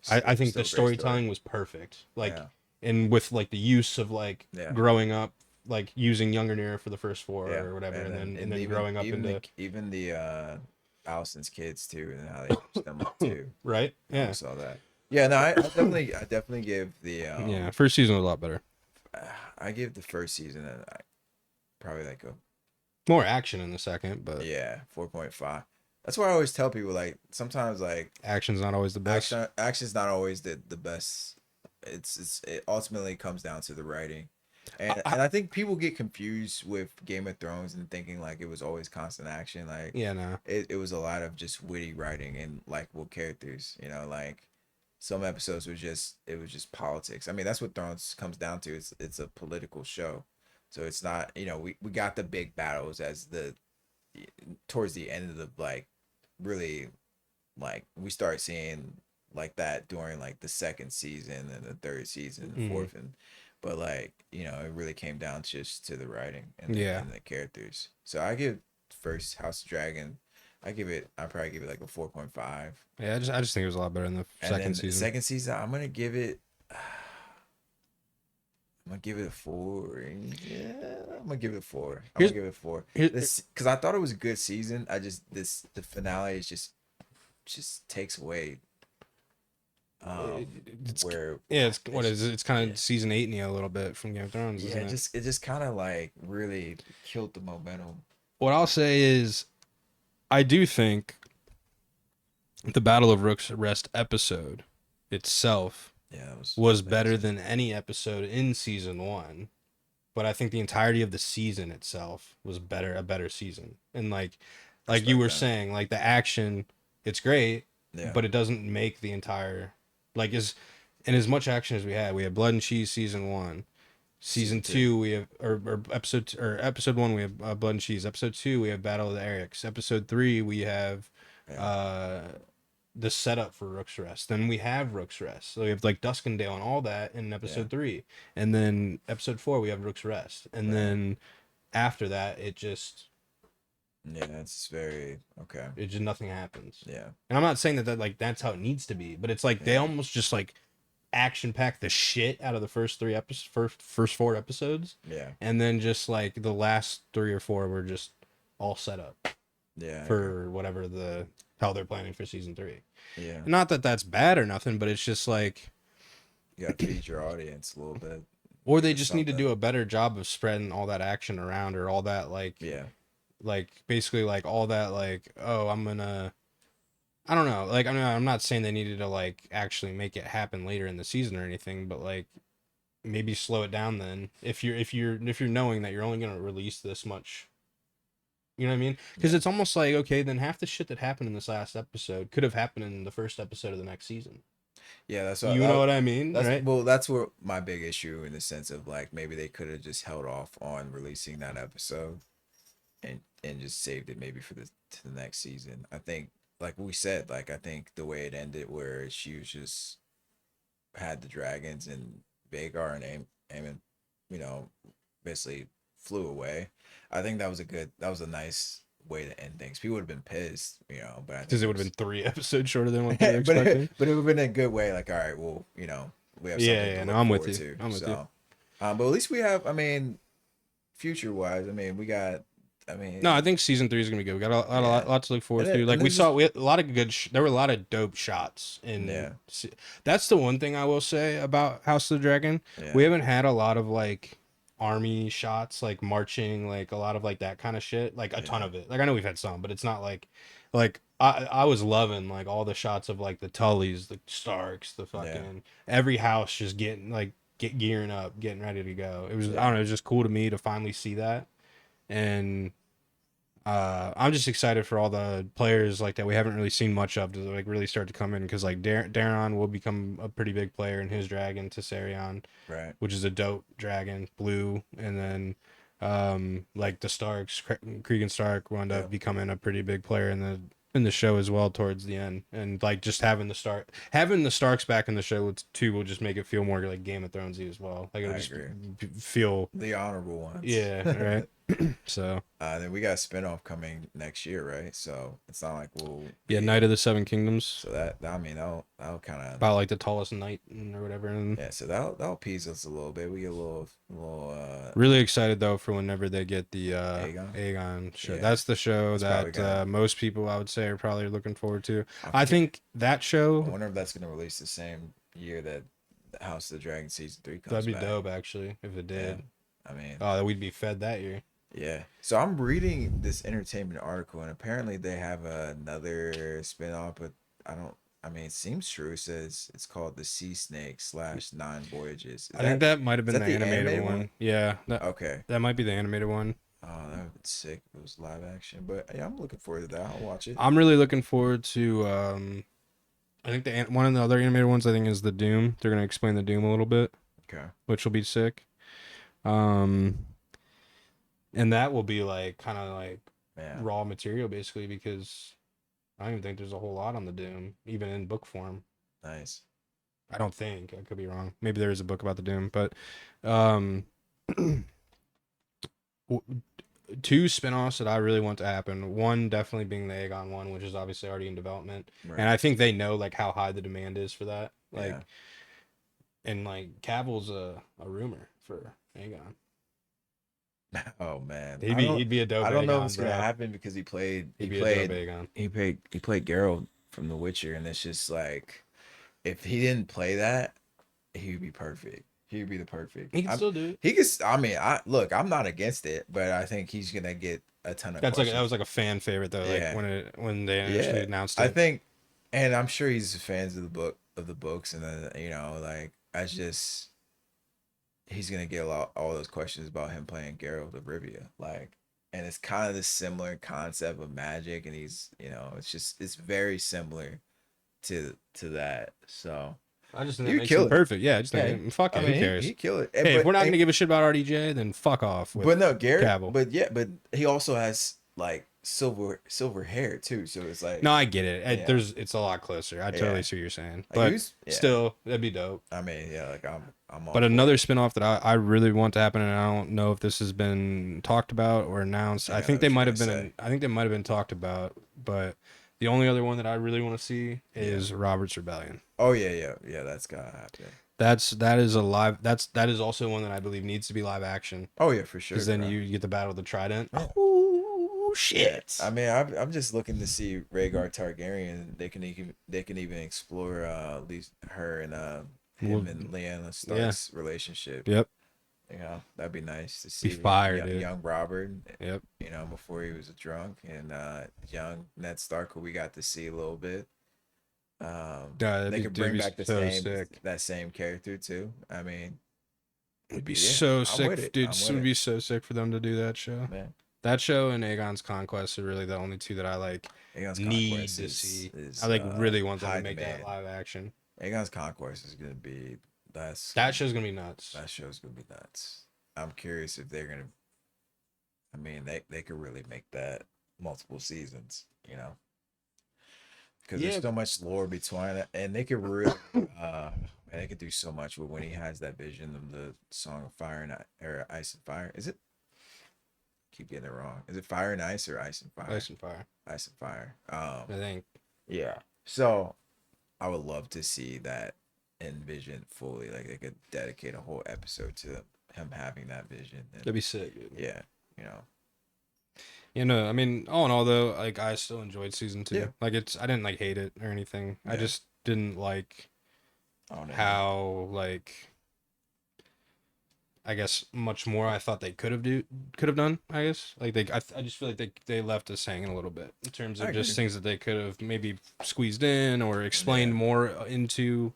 I think still the a great story. storytelling was perfect. Like, Yeah. and with like the use of like Yeah. growing up, like using younger Nira for the first 4 Yeah. or whatever, and then even, growing up even into even the Allison's kids too, and how they used them up too. right. I Yeah, saw that. Yeah, no, I definitely give the yeah. First season was a lot better. I give the first season probably like a More action in the second, but 4.5. That's why I always tell people, like, sometimes like action's not always the best. action's not always the best. It ultimately comes down to the writing. And I think people get confused with Game of Thrones and thinking like it was always constant action. Like Yeah, no. it was a lot of just witty writing and likable characters. You know, like some episodes were just it was just politics. I mean, that's what Thrones comes down to. It's a political show, so it's not, you know, we got the big battles as the towards the end of the like really like we start seeing like that during like the second season and the third season and the Mm, fourth, and but like, you know, it really came down just to the writing yeah. and the characters. So I give first House of Dragon, I probably give it like a 4.5. Yeah, I just think it was a lot better in the And second then the season. second season I'm gonna give it a four. Yeah, I'm gonna give it a four. I'm Here's gonna give it a four. here, This because I thought it was a good season. I just this the finale is just takes away it's where yeah, it's what is it? It's kind yeah, of season 8 a little bit from Game of Thrones, yeah, isn't it? it just kind of like really killed the momentum. What I'll say is I do think the Battle of Rook's Rest episode itself Yeah, that was was better amazing. than any episode in season 1. But I think the entirety of the season itself was a better season. And like you Respect were that. saying, like the action, it's great, Yeah, but it doesn't make the entire like as much action as we had Blood and Cheese season 1. season Season two. 2 we have or episode 1 we have Blood and Cheese. Episode 2 we have Battle of the Erics. Episode 3 we have Yeah, uh the setup for Rook's Rest. Then we have Rook's Rest. So we have like Duskendale and all that in yeah, episode 3. And then episode 4 we have Rook's Rest. And right. then after that Yeah, it's very okay. it just nothing happens. Yeah, And I'm not saying that like that's how it needs to be, but it's like they yeah, almost just like action pack the shit out of the first 3 episodes, first 4 episodes, yeah, and then just like the last 3 or 4 were just all set up yeah. I agree. for whatever the hell they're planning for season 3. Yeah, Not that that's bad or nothing, but it's just like, you got to feed your audience a little bit. or they Give us just need to something. do a better job of spreading all that action around, or all that Yeah, like basically like all that like, oh, I don't know, like I'm not saying they needed to like actually make it happen later in the season or anything, but like maybe slow it down then if you're knowing that you're only gonna release this much. You know what I mean? Because yeah, it's almost like, okay, then half the shit that happened in this last episode could have happened in the first episode of the next season. yeah. That's what You know what I mean, that's right? well. That's what my big issue in the sense of like maybe they could have just held off on releasing that episode and just saved it maybe for the to the next season. I think like we said, like I think the way it ended where she was just had the dragons and Vagar and Aemon, you know, basically flew away. I think that was a nice way to end things. People would have been pissed, you know, but I Because think it it would have was, been 3 episodes shorter than what they were but expecting. but it would have been a good way. Like, all right, well, you know, we have Yeah, something to yeah, no, look I'm with forward you. to. I'm with you. So, but at least we have. I mean, future wise, I mean, we got. I No, I mean, think season 3 is gonna be good. We got yeah, lot to look forward to. Like and we then saw, just we had a lot of good. There were a lot of dope shots yeah, That's the one thing I will say about House of the Dragon. yeah, We haven't had a lot of like army shots, like marching, like a lot of like that kind of shit. Like a ton yeah, of it. Like I know we've had some, but it's not like I was loving like all the shots of like the Tullys, the Starks, the yeah, fucking every house just getting like gearing up, getting ready to go. It was, I yeah. don't know, it was just cool to me to finally see that. And I'm just excited for all the players like that we haven't really seen much of to like really start to come in, because like Daron will become a pretty big player in his dragon Tessarion, Right. which is a dope dragon, blue, and then like the Starks, Cregan Stark will end Yeah. up becoming a pretty big player in the show as well towards the end. And like just having the Starks back in the show too will just make it feel more like Game of Thronesy as well. Like it'll I just agree. feel, The honorable ones. yeah, right. So Then we got a spinoff coming next year, right? So it's not like we'll yeah, be. Knight of the Seven Kingdoms. So that I mean that'll kind of About like the tallest knight or whatever. And yeah. So that'll appease us a little bit. We get a little really excited though for whenever they get the Aegon. Aegon show. Yeah, That's the show it's probably that gonna. most people I would say are probably looking forward to. I I forget. think that I show, wonder if that's gonna release the same year that House of the Dragon season 3 comes that'd be back. dope actually if it Yeah. did. I mean, Oh, we'd be fed that year. yeah. So I'm reading this entertainment article, and apparently they have another spinoff, but I don't. I mean, it seems true. It says it's called the Sea Snake / Nine Voyages. I think that might have Is been that the the animated animated one. one? Yeah, Okay. that might be the animated one. Oh, that would be sick if it was live action. But yeah, I'm looking forward to that. I'll watch it. I'm really looking forward to. I think one of the other animated ones I think is the Doom. They're gonna explain the Doom a little bit, Okay. which will be sick. Um, and that will be like kind of like Yeah. raw material basically because I don't even think there's a whole lot on the Doom, even in book form. Nice. I don't think. I could be wrong. Maybe there is a book about the Doom, but um, two spinoffs that I really want to happen. One definitely being the Aegon one, which is obviously already in development, and Right. I think they know like how high the demand is for that. Like, Yeah. and like Cavill's a rumor for Aegon. Oh man. He'd be a dope I don't know if Aegon, it's gonna bro. happen because He'd be a dope Aegon. he played Geralt from The Witcher, and it's just like if he didn't play that, he would be perfect. He would be the perfect. He can still do it. He could. I mean, I look. I'm not against it, but I think he's gonna get a ton of That questions. was like a fan favorite though. Like Yeah, when they initially yeah. announced I it. think, and I'm sure he's fans of the books, and then like I just he's gonna get a lot all those questions about him playing Geralt of Rivia, like, and it's kind of the similar concept of magic, and he's it's very similar to that. So I just think that you makes him kill it. perfect. Yeah, I just Yeah, think fuck I it. Who mean cares? he killed it. Hey, if we're not gonna give a shit about RDJ, then fuck off with But no, Garrett. Cavill. But yeah, but he also has like silver hair too. So it's like No, I get it. yeah, It's a lot closer. I yeah. totally see what you're saying. Like But yeah. still, that'd be dope. I mean, yeah, like I'm all But for another it. spinoff that I really want to happen, and I don't know if this has been talked about or announced. I think I know They what you're might gonna have been. say. I think they might have been talked about. But the only other one that I really want to see Yeah. is Robert's Rebellion. Oh yeah. That's gotta happen. That is a live. That is also one that I believe needs to be live action Oh yeah, for sure. because then Bro. you get the Battle of the Trident. Yeah. Oh Yeah. shit! I mean, I'm just looking to see Rhaegar Targaryen. They can even explore at least her and Well, him and Lyanna yeah. Stark's relationship. Yep. You know, that'd be nice to Be see fire, dude. young Robert. Yep. You know, before he was a drunk, and young Ned Stark, who we got to see a little bit. They could bring back so sick. that same character too. I mean, It'd be yeah, so I'm with sick, it. dude. I'm It with would it, be so sick for them to do that show. man. That show and Aegon's Conquest are really the only two that I like Aegon's need Conquest to see. is I like really want them high to make demand. that live action. Aegon's Conquest is gonna be That show's gonna be nuts. that show's gonna be nuts. I'm curious if they're gonna. I mean, they could really make that multiple seasons. You know, because there's so much lore between it, and they could really they could do so much with when he has that vision of the Song of Fire and or Ice and Fire. Is it? Keep getting it wrong. Is it Fire and Ice or Ice and Fire? Ice and Fire. Ice and Fire. I think. Yeah. So I would love to see that envision fully. Like they could dedicate a whole episode to him having that vision. And, That'd be sick, dude. yeah, you know. You know, I mean, all in all though, like I still enjoyed season 2. Yeah. Like I didn't like hate it or anything. I Yeah. just didn't like how like I guess much more I thought they could have done. I guess like I just feel like they left us hanging a little bit in terms of just things that they could have maybe squeezed in or explained more into,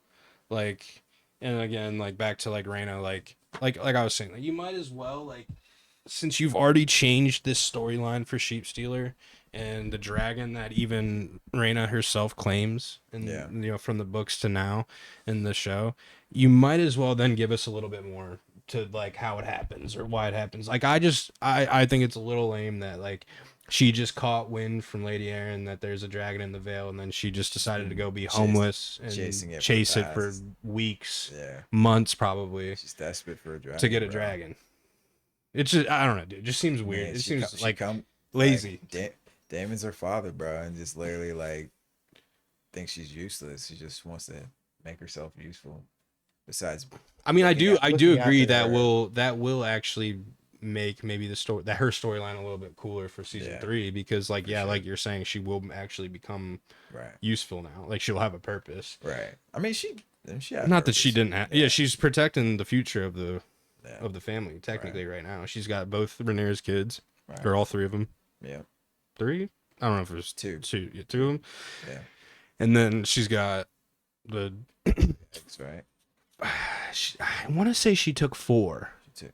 like, and again like back to like Reyna like I was saying, like you might as well, like, since you've already changed this storyline for Sheep Stealer and the dragon that even Reyna herself claims, and you know, from the books to now in the show, you might as well then give us a little bit more to like how it happens or why it happens. Like I think it's a little lame that like she just caught wind from Lady Aaron that there's a dragon in the Vale, and then she just decided to go be homeless and chase it for weeks, months probably. She's desperate for a dragon to get a dragon. It's just, I don't know, dude. It just seems weird. It seems like lazy. Like, Damon's her father, bro, and just literally like thinks she's useless. She just wants to make herself useful. Besides, I mean, I do agree that will actually make maybe her storyline a little bit cooler for season 3, because like like you're saying, she will actually become useful now. Like she'll have a purpose. Right. I mean, she not that she didn't have. Yeah, she's protecting the future of the family technically right now. She's got both Rhaenyra's kids, or all 3 of them. Yeah. 3? I don't know if it was two of them. Yeah. And then she's got the. Eggs, right? I want to say she took 4. She took.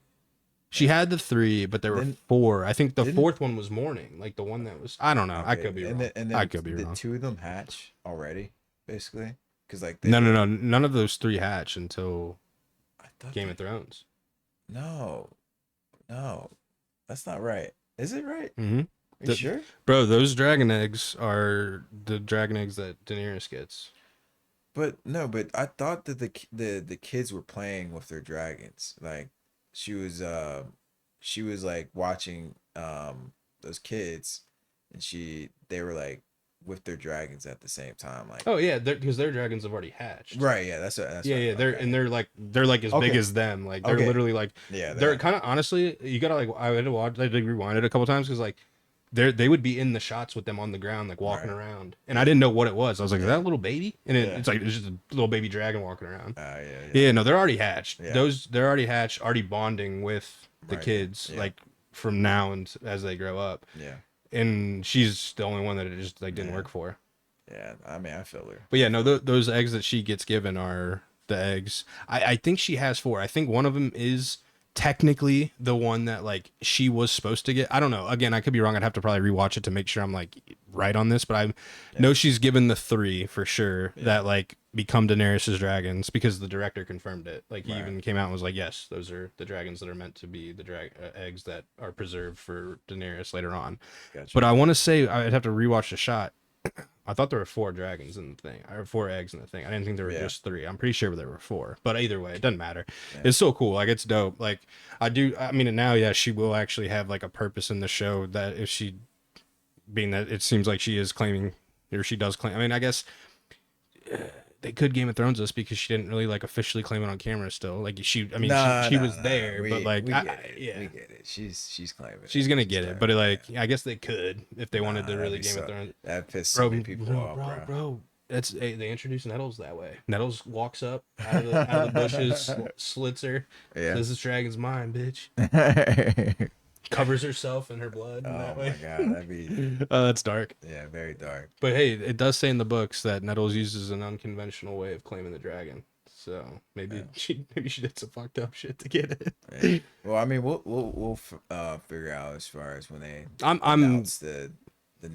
She had the 3, but there were Then 4. I think the didn't 4th one was morning, like the one that was. I don't know. I okay, could be wrong. and I then could be did wrong. 2 of them hatch already? Basically, because like No, no, no. None of those 3 hatch until I thought Game of Thrones. no, no, that's not right. Is it right? Mm-hmm. Are you sure? Bro, those dragon eggs are the dragon eggs that Daenerys gets. But no, but I thought that the kids were playing with their dragons. Like she was she was like watching those kids, and they were like with their dragons at the same time. Like Oh yeah, because their dragons have already hatched. right, yeah, that's Yeah, right. yeah. They're like as big Okay. as them. Like they're Okay. literally like Yeah, they're kind of honestly. You gotta like I had to watch. I did rewind it a couple times because like they would be in the shots with them on the ground like walking right. around, and I didn't know what it was. I was like, is Yeah. that a little baby? And Yeah. it's like it's just a little baby dragon walking around. Yeah. Yeah, no, they're already hatched. Yeah. They're already hatched, already bonding with the Right. kids Yeah. like from now and as they grow up. Yeah. And she's the only one that it just like didn't Yeah. work for. Yeah. I mean, I feel her. But yeah, no, those eggs that she gets given are the eggs. I think she has 4. I think one of them is technically the one that like she was supposed to get. I don't know. Again, I could be wrong. I'd have to probably rewatch it to make sure I'm like right on this. But I know she's given the 3 for sure that like become Daenerys's dragons because the director confirmed it. Like he even came out and was like, yes, those are the dragons that are meant to be the eggs that are preserved for Daenerys later on. Gotcha. But I want to say I'd have to rewatch the shot. I thought there were 4 dragons in the thing, or 4 eggs in the thing. I didn't think there were just 3. I'm pretty sure there were 4. But either way, it doesn't matter. Yeah. It's so cool. Like it's dope. Like I mean, now yeah, she will actually have like a purpose in the show that if she, being that it seems like she is claiming, or she does claim. I mean, I guess they could Game of Thrones us because she didn't really like officially claim it on camera still. Like she was there, but like we get it. yeah, We get it. She's claiming it. she's gonna get it. But like I guess they could if they wanted to really Game so, of Thrones. That pissed so many people off, bro. That's they introduce Nettles that way. Nettles walks up out of the bushes, slits her. Yeah. Says this dragon's mine, bitch. Covers herself in her blood. Oh that my way. god, that'd be. Oh, that's dark. Yeah, very dark. But hey, it does say in the books that Nettles uses an unconventional way of claiming the dragon. So maybe she did some fucked up shit to get it. Yeah. Well, I mean, we'll figure out as far as when they I'm announce the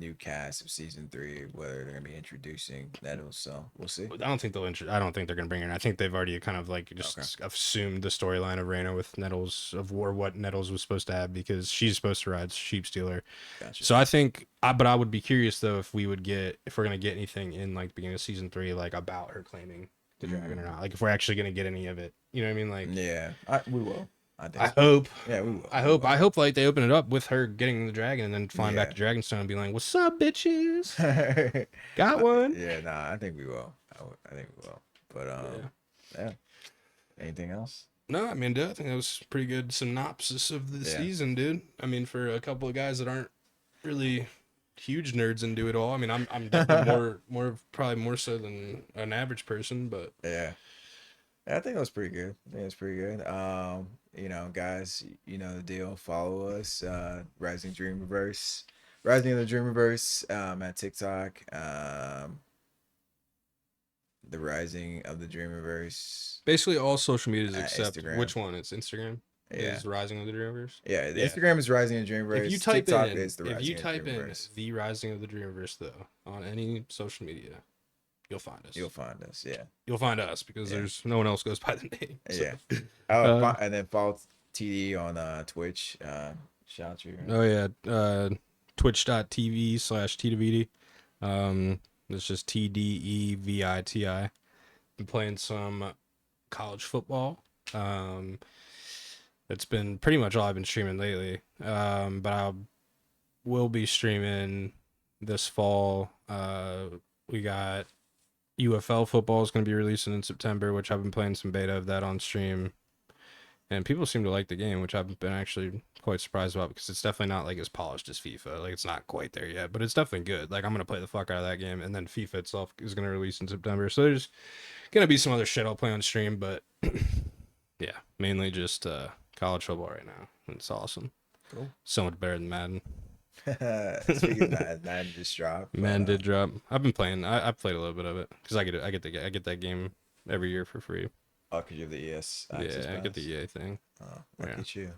new cast of season 3 whether they're gonna be introducing Nettles. So we'll see. I don't think I don't think they're gonna bring her in. I think they've already kind of like just assumed the storyline of Rhaena with Nettles of war what Nettles was supposed to have because she's supposed to ride Sheep Stealer. Gotcha. So I think, but I would be curious though if we're gonna get anything in like the beginning of season 3 like about her claiming the dragon or not. Like if we're actually gonna get any of it. You know what I mean? Like yeah, we will. I hope. Yeah, we will. I hope like they open it up with her getting the dragon and then flying back to Dragonstone and being like, "What's up, bitches? Got one." Yeah, nah, I think we will. I think we will. But yeah. Anything else? No, I mean, dude, I think that was a pretty good synopsis of the season, dude. I mean, for a couple of guys that aren't really huge nerds into it all. I mean, I'm definitely probably more so than an average person, but yeah, I think it was pretty good. I think it was pretty good. You know, guys, you know the deal. Follow us, Rising of the Dreamerverse, at TikTok. The Rising of the Dreamerverse. Basically all social medias except Instagram. Which one? It's Instagram. Yeah. Is Rising of the Dreamerverse. Yeah, the Instagram is Rising of the Dreamerverse. If you type TikTok in, is the Rising of the Dreamerverse. the Rising of the Dreamerverse though on any social media, you'll find us. You'll find us. Yeah. You'll find us because there's no one else goes by the name. So. Yeah. And then follow TD on Twitch. Shout you. Oh yeah. Twitch.tv/TDVD. It's just TDEVITI. Been playing some college football. It's been pretty much all I've been streaming lately. But I will be streaming this fall. We got UFL football is going to be releasing in September, which I've been playing some beta of that on stream. And people seem to like the game, which I've been actually quite surprised about because it's definitely not like as polished as FIFA. Like it's not quite there yet, but it's definitely good. Like I'm going to play the fuck out of that game. And then FIFA itself is going to release in September. So there's going to be some other shit I'll play on stream, but yeah, mainly just college football right now. It's awesome. Cool. So much better than Madden. Speaking of that, Madden just dropped. Man did drop. I've been playing. I played a little bit of it because I get that game every year for free. Oh, because you have the ES access Yeah, I get pass. the EA thing. Oh, look Yeah. at you.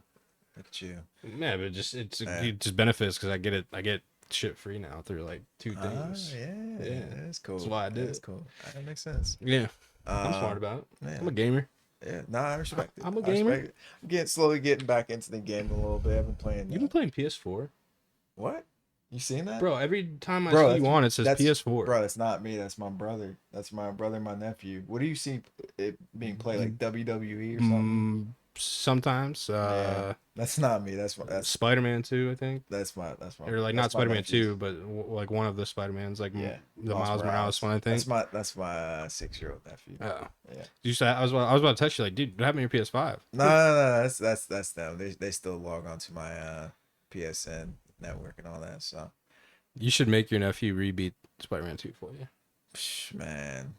Look at you. Yeah, but Yeah. it just benefits because I get shit free now through like two Ah, things. yeah, that's cool. That's why I did That's it. cool. That makes sense. Yeah, I'm smart Um, about it. man, I'm a gamer. yeah, nah, I respect it. I'm a I respect gamer. it. I'm slowly getting back into the game a little bit. I've been playing. You've been playing PS4, What? You seen that? bro. Every time I Bro, see you on, it says PS4. bro, that's not me. That's my brother. That's my brother and my nephew. What do you see it being played like WWE or something? Sometimes. Yeah, that's not me. That's Spider-Man 2, I think. that's my Or like that's not my Spider-Man nephew's. 2, but like one of the Spider-Mans, like Yeah, the Miles Morales one, I think. That's my 6-year-old nephew. Oh. Yeah. You said I was about to text you like, dude, what happened to your PS5? No. That's them. They still log on to my PSN network and all that. So, You should make your nephew rebeat Spider-Man 2 for you. man.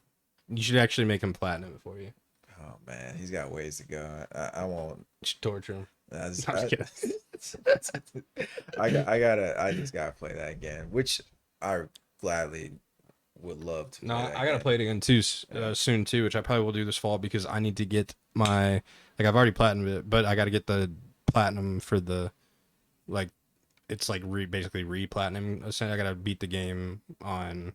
You should actually make him platinum for you. Oh man, he's got ways to go. I won't. You should torture him. I just, I'm just kidding. I just gotta play that again, which I gladly would love to. No, Play that I gotta again. play it again too soon too, which I probably will do this fall because I need to get my I've already platinumed it, but I got to get the platinum for the like it's like basically re-platinum. I gotta beat the game on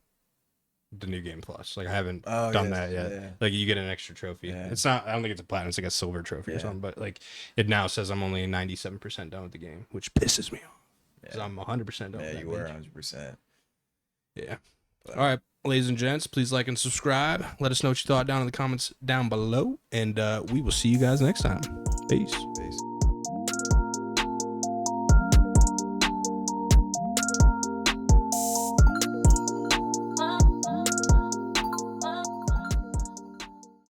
the new game plus. Like I haven't done that yet. Yeah. Like you get an extra trophy. Yeah. It's not. I don't think it's a platinum. It's like a silver trophy or Yeah. something. But like it now says I'm only 97% done with the game, which pisses me off. Because I'm 100% done. Yeah, with that you were bitch. 100%. Yeah. But, All right, ladies and gents, please like and subscribe. Let us know what you thought down in the comments down below, and we will see you guys next time. Peace. Peace.